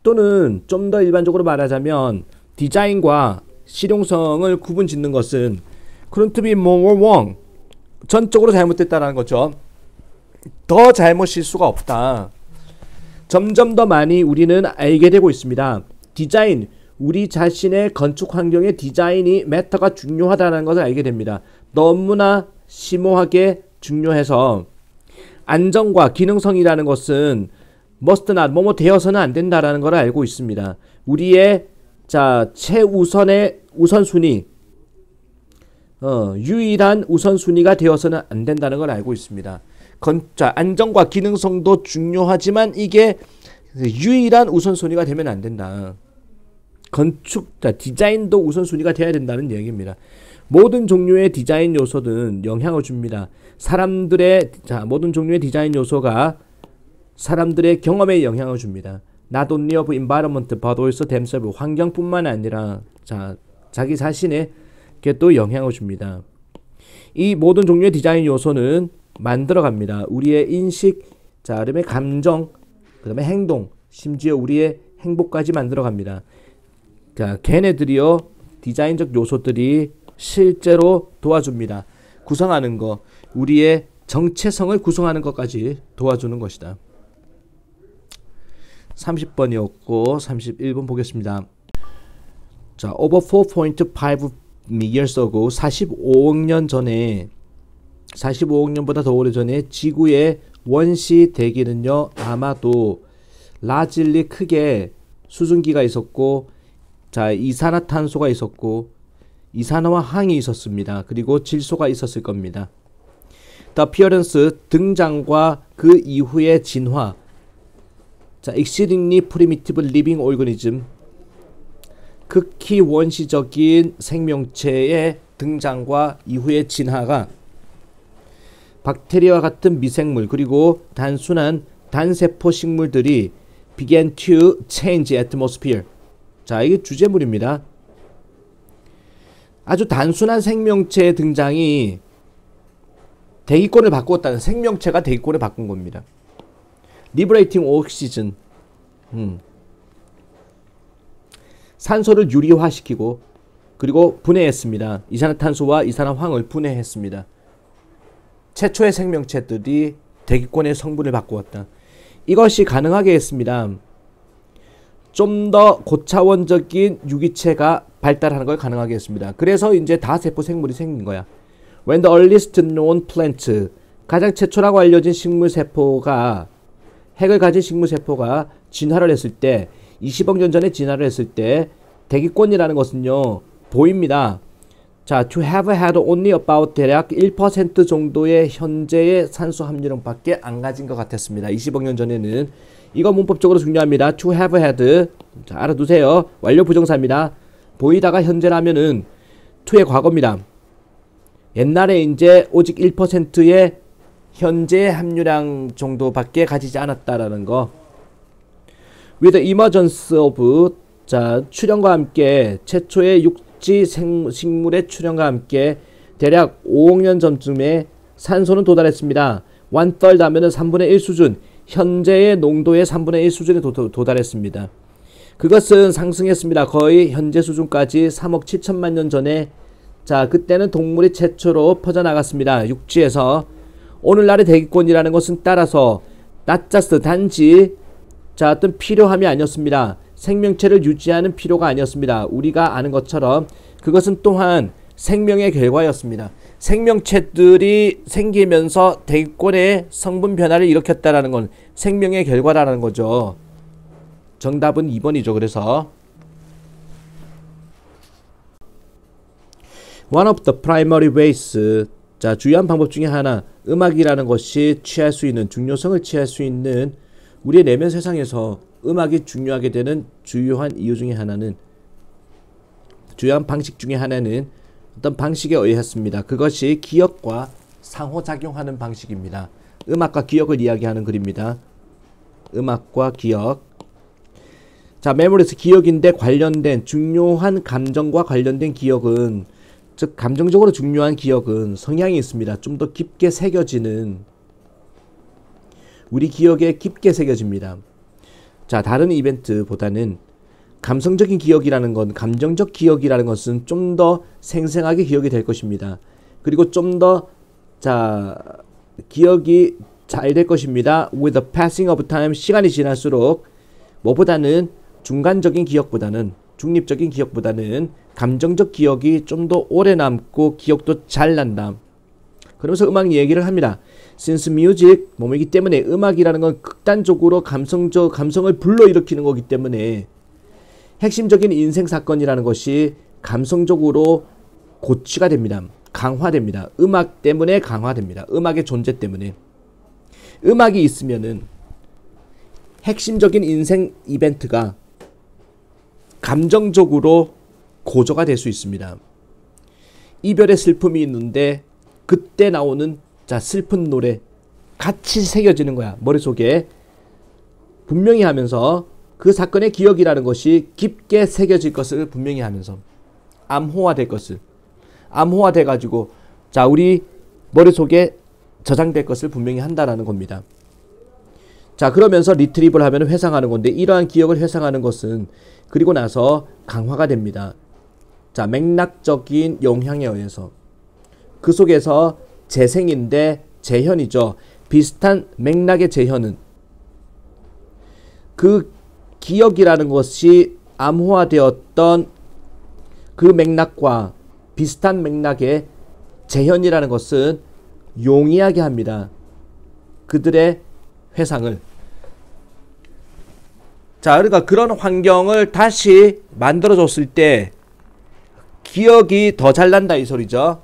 또는 좀 더 일반적으로 말하자면 디자인과 실용성을 구분 짓는 것은 couldn't be more wrong. 전적으로 잘못됐다는 거죠. 더 잘못일 수가 없다. 점점 더 많이 우리는 알게 되고 있습니다. 디자인, 우리 자신의 건축 환경의 디자인이 매터가 중요하다는 것을 알게 됩니다. 너무나 심오하게 중요해서 안정과 기능성이라는 것은 must not, 뭐뭐 되어서는 안 된다라는 걸 알고 있습니다. 우리의 자 최우선의 우선순위, 유일한 우선순위가 되어서는 안 된다는 걸 알고 있습니다. 자, 안정과 기능성도 중요하지만 이게 유일한 우선순위가 되면 안 된다. 건축, 자, 디자인도 우선순위가 되어야 된다는 얘기입니다. 모든 종류의 디자인 요소는 영향을 줍니다. 모든 종류의 디자인 요소가 사람들의 경험에 영향을 줍니다. Not only of environment, but also themselves. 환경뿐만 아니라 자기 자신에게도 영향을 줍니다. 이 모든 종류의 디자인 요소는 만들어갑니다. 우리의 인식, 그다음에 감정, 그다음에 행동, 심지어 우리의 행복까지 만들어갑니다. 자, 걔네들이요, 디자인적 요소들이 실제로 도와줍니다. 구성하는 거, 우리의 정체성을 구성하는 것까지 도와주는 것이다. 30번이었고 31번 보겠습니다. 자, over 4.5 years ago, 45억 년 전에, 45억 년보다 더 오래전에 지구의 원시 대기는요, 아마도 라질리 크게 수증기가 있었고, 자, 이산화탄소가 있었고, 이산화황이 있었습니다. 그리고 질소가 있었을 겁니다. The appearance, 등장과 그 이후의 진화. 자, exceedingly primitive living organism, 극히 원시적인 생명체의 등장과 이후의 진화가 박테리아와 같은 미생물, 그리고 단순한 단세포 식물들이 began to change atmosphere. 자, 이게 주제물입니다. 아주 단순한 생명체의 등장이 대기권을 바꾸었다는, 생명체가 대기권을 바꾼 겁니다. liberating oxygen, 산소를 유리화시키고, 그리고 분해했습니다. 이산화탄소와 이산화황을 분해했습니다. 최초의 생명체들이 대기권의 성분을 바꾸었다. 이것이 가능하게 했습니다. 좀 더 고차원적인 유기체가 발달하는 걸 가능하게 했습니다. 그래서 이제 다세포 생물이 생긴 거야. When the earliest known plant, 가장 최초라고 알려진 식물세포가, 핵을 가진 식물세포가 진화를 했을 때, 20억 년 전에 진화를 했을 때 대기권이라는 것은요, 보입니다. 자, to have had only about 대략 1% 정도의 현재의 산소 함유량밖에 안 가진 것 같았습니다. 20억 년 전에는. 이거 문법적으로 중요합니다. to have had, 자, 알아두세요. 완료 부정사입니다. 보이다가 현재라면은 to의 과거입니다. 옛날에 이제 오직 1%의 현재 함유량 정도밖에 가지지 않았다라는 거. With the emergence of, 자, 출현과 함께 최초의 육지 식물의 출현과 함께 대략 5억 년 전쯤에 산소는 도달했습니다. 1/3 하면은 3분의 1 수준, 현재의 농도의 3분의 1 수준에 도달했습니다. 그것은 상승했습니다. 거의 현재 수준까지 3억 7천만 년 전에. 자, 그때는 동물이 최초로 퍼져나갔습니다. 육지에서. 오늘날의 대기권이라는 것은 따라서 not 단지 어떤 필요함이 아니었습니다. 생명체를 유지하는 필요가 아니었습니다. 우리가 아는 것처럼 그것은 또한 생명의 결과였습니다. 생명체들이 생기면서 대기권의 성분 변화를 일으켰다라는 건 생명의 결과라는 거죠. 정답은 2번이죠. 그래서 One of the primary ways, 자, 주요한 방법 중에 하나, 음악이라는 것이 취할 수 있는, 중요성을 취할 수 있는 우리의 내면 세상에서 음악이 중요하게 되는 주요한 이유 중에 하나는, 주요한 방식 중에 하나는 어떤 방식에 의했습니다. 그것이 기억과 상호작용하는 방식입니다. 음악과 기억을 이야기하는 글입니다. 음악과 기억. 자, 메모리스 기억인데 관련된 중요한 감정과 관련된 기억은, 즉 감정적으로 중요한 기억은 성향이 있습니다. 좀 더 깊게 새겨지는, 우리 기억에 깊게 새겨집니다. 자, 다른 이벤트보다는 감성적인 기억이라는 건, 감정적 기억이라는 것은 좀 더 생생하게 기억이 될 것입니다. 그리고 좀 더 기억이 잘 될 것입니다. With the passing of time, 시간이 지날수록 뭐보다는 중간적인 기억보다는, 중립적인 기억보다는 감정적 기억이 좀 더 오래 남고 기억도 잘 난다. 그러면서 음악 얘기를 합니다. Since music, 뭐이기 때문에 음악이라는 건 극단적으로 감성을 불러일으키는 거기 때문에 핵심적인 인생 사건이라는 것이 감성적으로 고취가 됩니다. 강화됩니다. 음악 때문에 강화됩니다. 음악의 존재 때문에. 음악이 있으면은 핵심적인 인생 이벤트가 감정적으로 고조가 될 수 있습니다. 이별의 슬픔이 있는데 그때 나오는 슬픈 노래 같이 새겨지는 거야. 머릿속에 분명히 하면서 그 사건의 기억이라는 것이 깊게 새겨질 것을 분명히 하면서 암호화될 것을, 암호화돼 가지고 우리 머릿속에 저장될 것을 분명히 한다라는 겁니다. 자, 그러면서 리트리브를 하면 회상하는 건데, 이러한 기억을 회상하는 것은 그리고 나서 강화가 됩니다. 자, 맥락적인 영향에 의해서. 그 속에서 재생인데 재현이죠. 비슷한 맥락의 재현은 그 기억이라는 것이 암호화되었던 그 맥락과 비슷한 맥락의 재현이라는 것은 용이하게 합니다. 그들의 회상을. 자, 그러니까 그런 환경을 다시 만들어줬을 때 기억이 더 잘 난다 이 소리죠.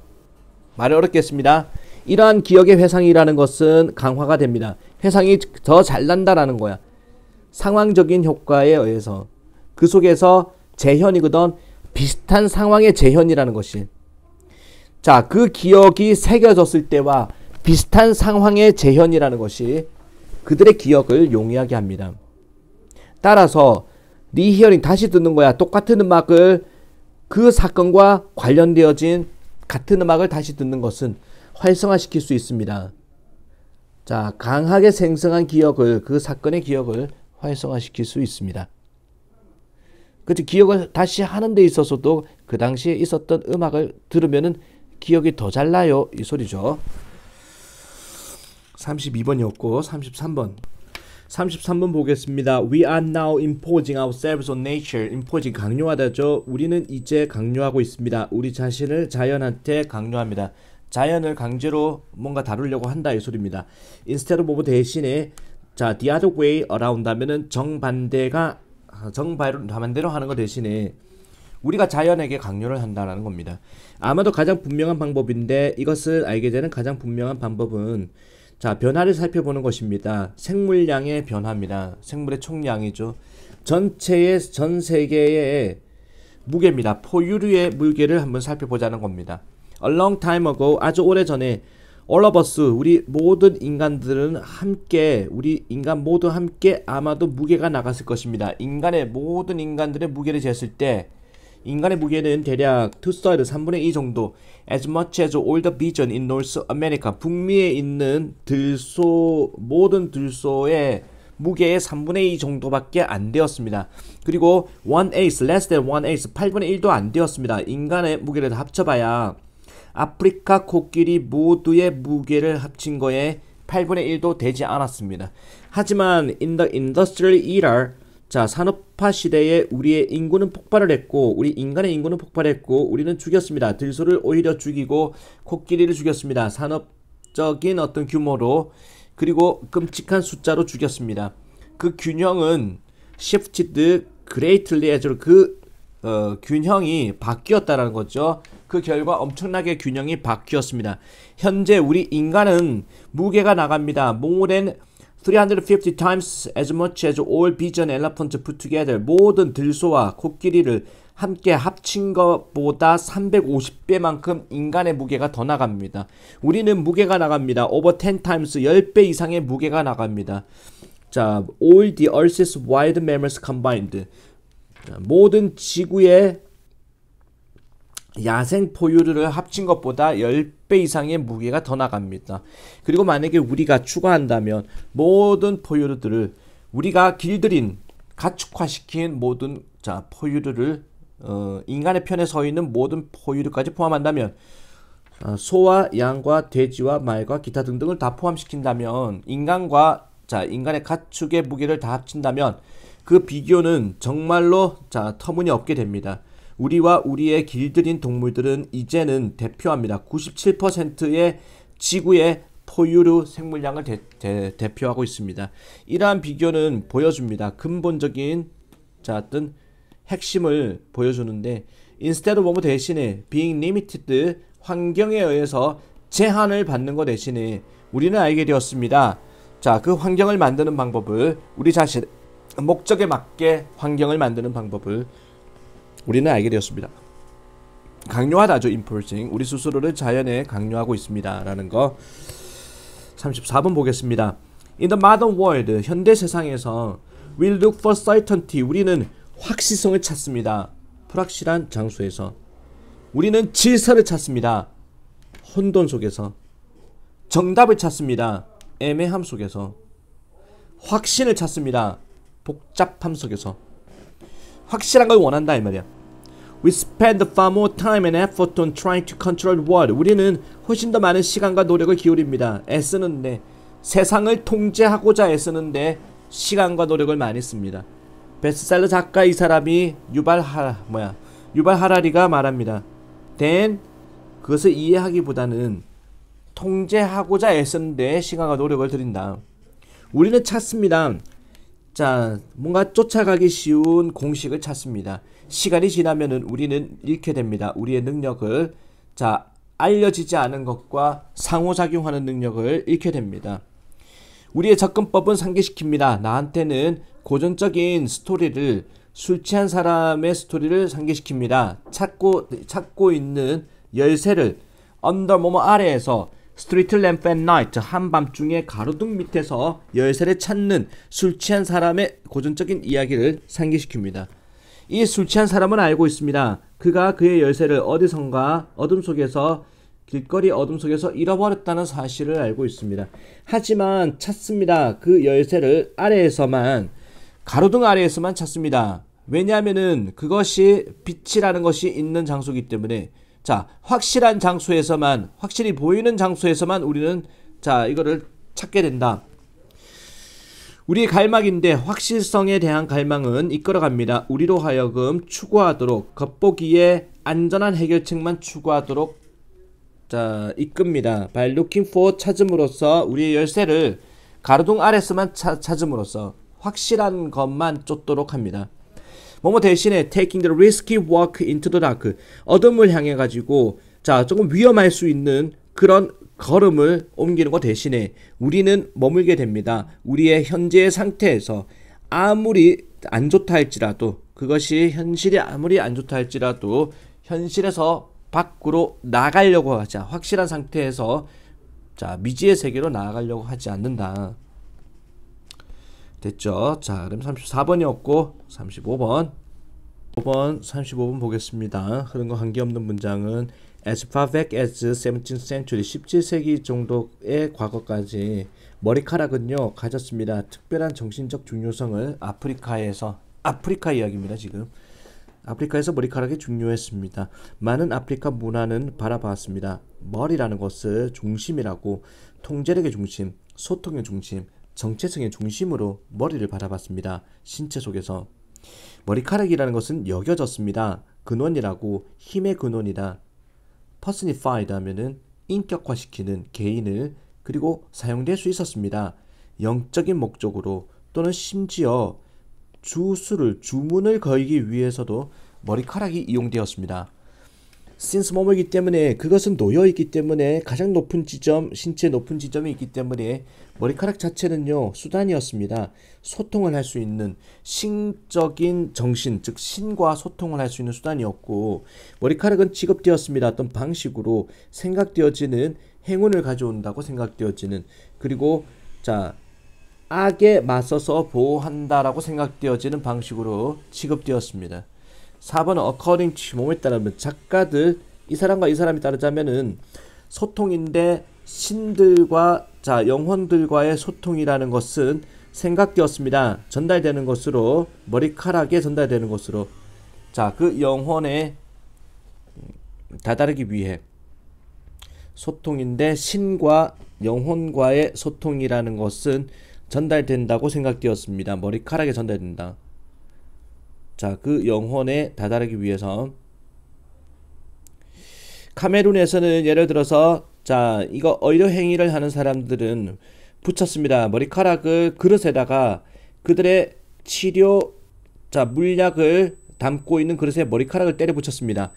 말이 어렵겠습니다. 이러한 기억의 회상이라는 것은 강화가 됩니다. 회상이 더 잘 난다라는 거야. 상황적인 효과에 의해서. 그 속에서 재현이거든. 비슷한 상황의 재현이라는 것이. 자, 그 기억이 새겨졌을 때와 비슷한 상황의 재현이라는 것이 그들의 기억을 용이하게 합니다. 따라서 리히어링, 다시 듣는 거야. 똑같은 음악을, 그 사건과 관련되어진 같은 음악을 다시 듣는 것은 활성화시킬 수 있습니다. 자, 강하게 생성한 기억을, 그 사건의 기억을 활성화시킬 수 있습니다. 그치, 기억을 다시 하는 데 있어서도 그 당시에 있었던 음악을 들으면은 기억이 더 잘 나요 이 소리죠. 32번이었고 33번 보겠습니다. We are now imposing ourselves on nature. imposing, 강요하다죠. 우리는 이제 강요하고 있습니다. 우리 자신을 자연한테 강요합니다. 자연을 강제로 뭔가 다루려고 한다 이 소리입니다. instead of 대신에 the other way around 하면은 정반대로 하는 거 대신에 우리가 자연에게 강요를 한다는 겁니다. 아마도 가장 분명한 방법인데, 이것을 알게 되는 가장 분명한 방법은 변화를 살펴보는 것입니다. 생물량의 변화입니다. 생물의 총량이죠. 전 세계의 무게입니다. 포유류의 무게를 한번 살펴보자는 겁니다. A long time ago, 아주 오래전에 all of us, 우리 모든 인간들은 함께, 우리 인간 모두 함께 아마도 무게가 나갔을 것입니다. 모든 인간들의 무게를 쟀을 때 인간의 무게는 대략 2/3, 3분의 2 정도 as much as all the bison in North America. 북미에 있는 들소, 모든 들소의 무게의 3분의 2 정도밖에 안 되었습니다. 그리고 1/8, less than 1/8, 8분의 1도 안 되었습니다. 인간의 무게를 합쳐봐야 아프리카 코끼리 모두의 무게를 합친 거에 8분의 1도 되지 않았습니다. 하지만 in the industrial era, 자, 산업화 시대에 우리의 인구는 폭발을 했고, 우리 인간의 인구는 폭발했고, 우리는 죽였습니다. 들소를 오히려 죽이고 코끼리를 죽였습니다. 산업적인 어떤 규모로, 그리고 끔찍한 숫자로 죽였습니다. 그 균형은 shifted greatly as 균형이 바뀌었다라는 거죠. 그 결과 엄청나게 균형이 바뀌었습니다. 현재 우리 인간은 무게가 나갑니다. more than 350 times as much as all bison elephants put together. 모든 들소와 코끼리를 함께 합친 것보다 350배만큼 인간의 무게가 더 나갑니다. 우리는 무게가 나갑니다. over 10 times, 10배 이상의 무게가 나갑니다. 자, all the earth's wild mammals combined. 자, 모든 지구의 야생 포유류를 합친 것보다 10배 이상의 무게가 더 나갑니다. 그리고 만약에 우리가 추가한다면 모든 포유류들을 우리가 길들인, 가축화시킨 모든 포유류를 인간의 편에 서 있는 모든 포유류까지 포함한다면 소와 양과 돼지와 말과 기타 등등을 다 포함시킨다면 인간의 가축의 무게를 다 합친다면 그 비교는 정말로 터무니없게 됩니다. 우리와 우리의 길들인 동물들은 이제는 대표합니다. 97%의 지구의 포유류 생물량을 대표하고 있습니다. 이러한 비교는 보여줍니다. 근본적인 어떤 핵심을 보여주는데, instead of 대신에 being limited, 환경에 의해서 제한을 받는 것 대신에 우리는 알게 되었습니다. 자, 그 환경을 만드는 방법을, 우리 자신 목적에 맞게 환경을 만드는 방법을 우리는 알게 되었습니다. 강요하다죠. enforcing. 우리 스스로를 자연에 강요하고 있습니다. 라는 거. 34번 보겠습니다. In the modern world, 현대 세상에서 we look for certainty. 우리는 확실성을 찾습니다. 불확실한 장소에서. 우리는 질서를 찾습니다. 혼돈 속에서. 정답을 찾습니다. 애매함 속에서. 확신을 찾습니다. 복잡함 속에서. 확실한 걸 원한다 이 말이야. We spend far more time and effort on trying to control the world. 우리는 훨씬 더 많은 시간과 노력을 기울입니다. 애쓰는데, 세상을 통제하고자 애쓰는데 시간과 노력을 많이 씁니다. 베스트셀러 작가 이 사람이 유발 하라리가 말합니다. then 그것을 이해하기보다는 통제하고자 애쓰는데 시간과 노력을 들인다. 우리는 찾습니다. 자, 뭔가 쫓아가기 쉬운 공식을 찾습니다. 시간이 지나면은 우리는 잃게 됩니다. 우리의 능력을, 알려지지 않은 것과 상호작용하는 능력을 잃게 됩니다. 우리의 접근법은 상기시킵니다. 나한테는 고전적인 스토리를, 술 취한 사람의 스토리를 상기시킵니다. 찾고 있는 열쇠를 언더모모 아래에서 스트리트 램프 앤 나이트, 한밤중에 가로등 밑에서 열쇠를 찾는 술 취한 사람의 고전적인 이야기를 상기시킵니다. 이 술 취한 사람은 알고 있습니다. 그가 그의 열쇠를 어디선가 길거리 어둠 속에서 잃어버렸다는 사실을 알고 있습니다. 하지만 찾습니다. 그 열쇠를 가로등 아래에서만 찾습니다. 왜냐하면은 그것이 빛이라는 것이 있는 장소이기 때문에, 확실한 장소에서만, 확실히 보이는 장소에서만 우리는 이거를 찾게 된다. 우리의 갈망인데 확실성에 대한 갈망은 이끌어갑니다. 우리로 하여금 추구하도록, 겉보기에 안전한 해결책만 추구하도록 이끕니다. By looking for, 찾음으로써, 우리의 열쇠를 가로등 아래서만 찾음으로써 확실한 것만 쫓도록 합니다. 뭐뭐 대신에 taking the risky walk into the dark, 어둠을 향해 가지고 조금 위험할 수 있는 그런 걸음을 옮기는 것 대신에 우리는 머물게 됩니다. 우리의 현재의 상태에서 아무리 안 좋다 할지라도, 그것이 현실이 아무리 안 좋다 할지라도 현실에서 밖으로 나가려고 하자. 확실한 상태에서 미지의 세계로 나아가려고 하지 않는다. 됐죠? 그럼 34번이었고 35번. 5번 35번 보겠습니다. 흐른 거 관계없는 문장은 As far back as 17th century 17세기 정도의 과거까지 머리카락은요 가졌습니다. 특별한 정신적 중요성을 아프리카 이야기입니다. 지금 아프리카에서 머리카락이 중요했습니다. 많은 아프리카 문화는 바라봤습니다. 머리라는 것을 중심이라고 통제력의 중심, 소통의 중심, 정체성의 중심으로 머리를 바라봤습니다. 신체 속에서 머리카락이라는 것은 여겨졌습니다. 근원이라고 힘의 근원이다. personified 하면은 인격화시키는 개인을 그리고 사용될 수 있었습니다. 영적인 목적으로 또는 심지어 주문을 걸기 위해서도 머리카락이 이용되었습니다. since 뭐뭐이기 때문에 그것은 놓여있기 때문에 가장 높은 지점, 신체 높은 지점이 있기 때문에 머리카락 자체는요 수단이었습니다. 소통을 할 수 있는 신적인 정신, 즉 신과 소통을 할 수 있는 수단이었고 머리카락은 지급되었습니다. 어떤 방식으로 생각되어지는 행운을 가져온다고 생각되어지는 그리고 악에 맞서서 보호한다라고 생각되어지는 방식으로 취급되었습니다. 4번은 according to 뭐에 따르면 작가들 이 사람과 이 사람이 따르자면은 소통인데 신들과 영혼들과의 소통이라는 것은 생각되었습니다. 전달되는 것으로 머리카락에 전달되는 것으로 그 영혼에 다다르기 위해 소통인데 신과 영혼과의 소통이라는 것은 전달된다고 생각되었습니다. 머리카락에 전달된다. 그 영혼에 다다르기 위해서 카메룬에서는 예를 들어서 이거 의료 행위를 하는 사람들은 붙였습니다. 머리카락을 그릇에다가 그들의 치료 물약을 담고 있는 그릇에 머리카락을 때려 붙였습니다.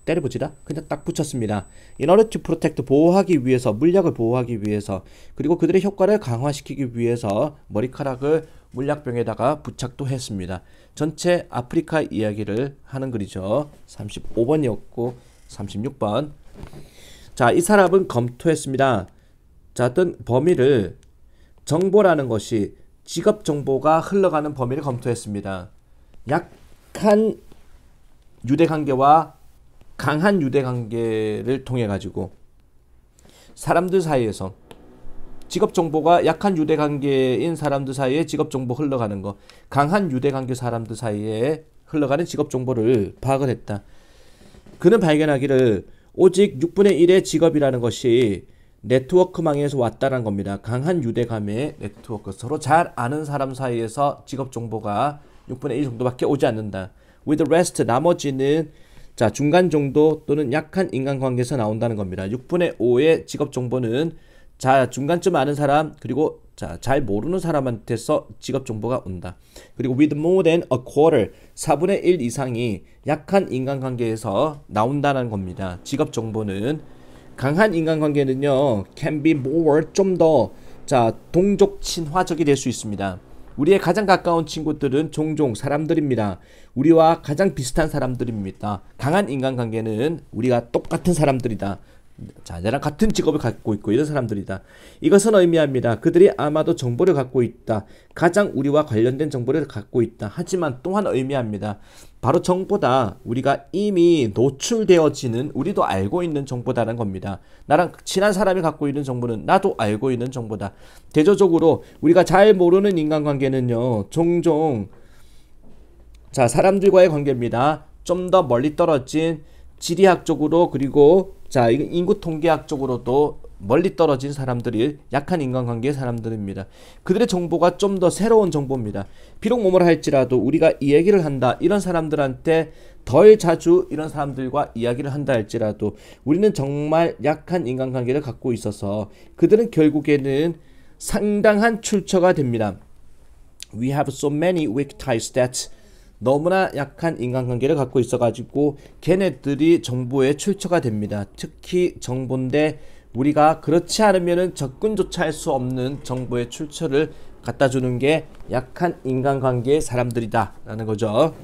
때려 붙이다? 그냥 딱 붙였습니다. In order to protect 보호하기 위해서 물약을 보호하기 위해서 그리고 그들의 효과를 강화시키기 위해서 머리카락을 물약병에다가 부착도 했습니다. 전체 아프리카 이야기를 하는 글이죠. 35번이었고 36번 이 사람은 검토했습니다. 어떤 범위를 정보라는 것이 직업 정보가 흘러가는 범위를 검토했습니다. 약한 유대관계와 강한 유대관계를 통해 가지고 사람들 사이에서 직업정보가 약한 유대관계인 사람들 사이에 직업정보 흘러가는 거 강한 유대관계 사람들 사이에 흘러가는 직업정보를 파악을 했다. 그는 발견하기를 오직 6분의 1의 직업이라는 것이 네트워크망에서 왔다는 겁니다. 강한 유대감의 네트워크 서로 잘 아는 사람 사이에서 직업정보가 6분의 1 정도밖에 오지 않는다. With the rest 나머지는 중간 정도 또는 약한 인간관계에서 나온다는 겁니다. 6분의 5의 직업정보는 중간쯤 아는 사람 그리고 잘 모르는 사람한테서 직업정보가 온다. 그리고 with more than a quarter 4분의 1 이상이 약한 인간관계에서 나온다는 겁니다. 직업정보는 강한 인간관계는요 can be more 좀 더 동족 친화적이 될 수 있습니다. 우리의 가장 가까운 친구들은 종종 사람들입니다. 우리와 가장 비슷한 사람들입니다. 강한 인간관계는 우리가 똑같은 사람들이다. 나랑 같은 직업을 갖고 있고 이런 사람들이다. 이것은 의미합니다. 그들이 아마도 정보를 갖고 있다. 가장 우리와 관련된 정보를 갖고 있다. 하지만 또한 의미합니다. 바로 정보다 우리가 이미 노출되어지는 우리도 알고 있는 정보다는 겁니다. 나랑 친한 사람이 갖고 있는 정보는 나도 알고 있는 정보다. 대조적으로 우리가 잘 모르는 인간관계는요 종종 사람들과의 관계입니다. 좀 더 멀리 떨어진 지리학적으로 그리고 인구 통계학적으로도 멀리 떨어진 사람들이 약한 인간관계의 사람들입니다. 그들의 정보가 좀 더 새로운 정보입니다. 비록 뭐뭐라 할지라도 우리가 이 얘기를 한다. 이런 사람들한테 덜 자주 이런 사람들과 이야기를 한다 할지라도 우리는 정말 약한 인간관계를 갖고 있어서 그들은 결국에는 상당한 출처가 됩니다. We have so many weak ties that 너무나 약한 인간관계를 갖고 있어가지고 걔네들이 정보의 출처가 됩니다. 특히 정보인데 우리가 그렇지 않으면 접근조차 할 수 없는 정보의 출처를 갖다 주는 게 약한 인간관계의 사람들이다 라는 거죠.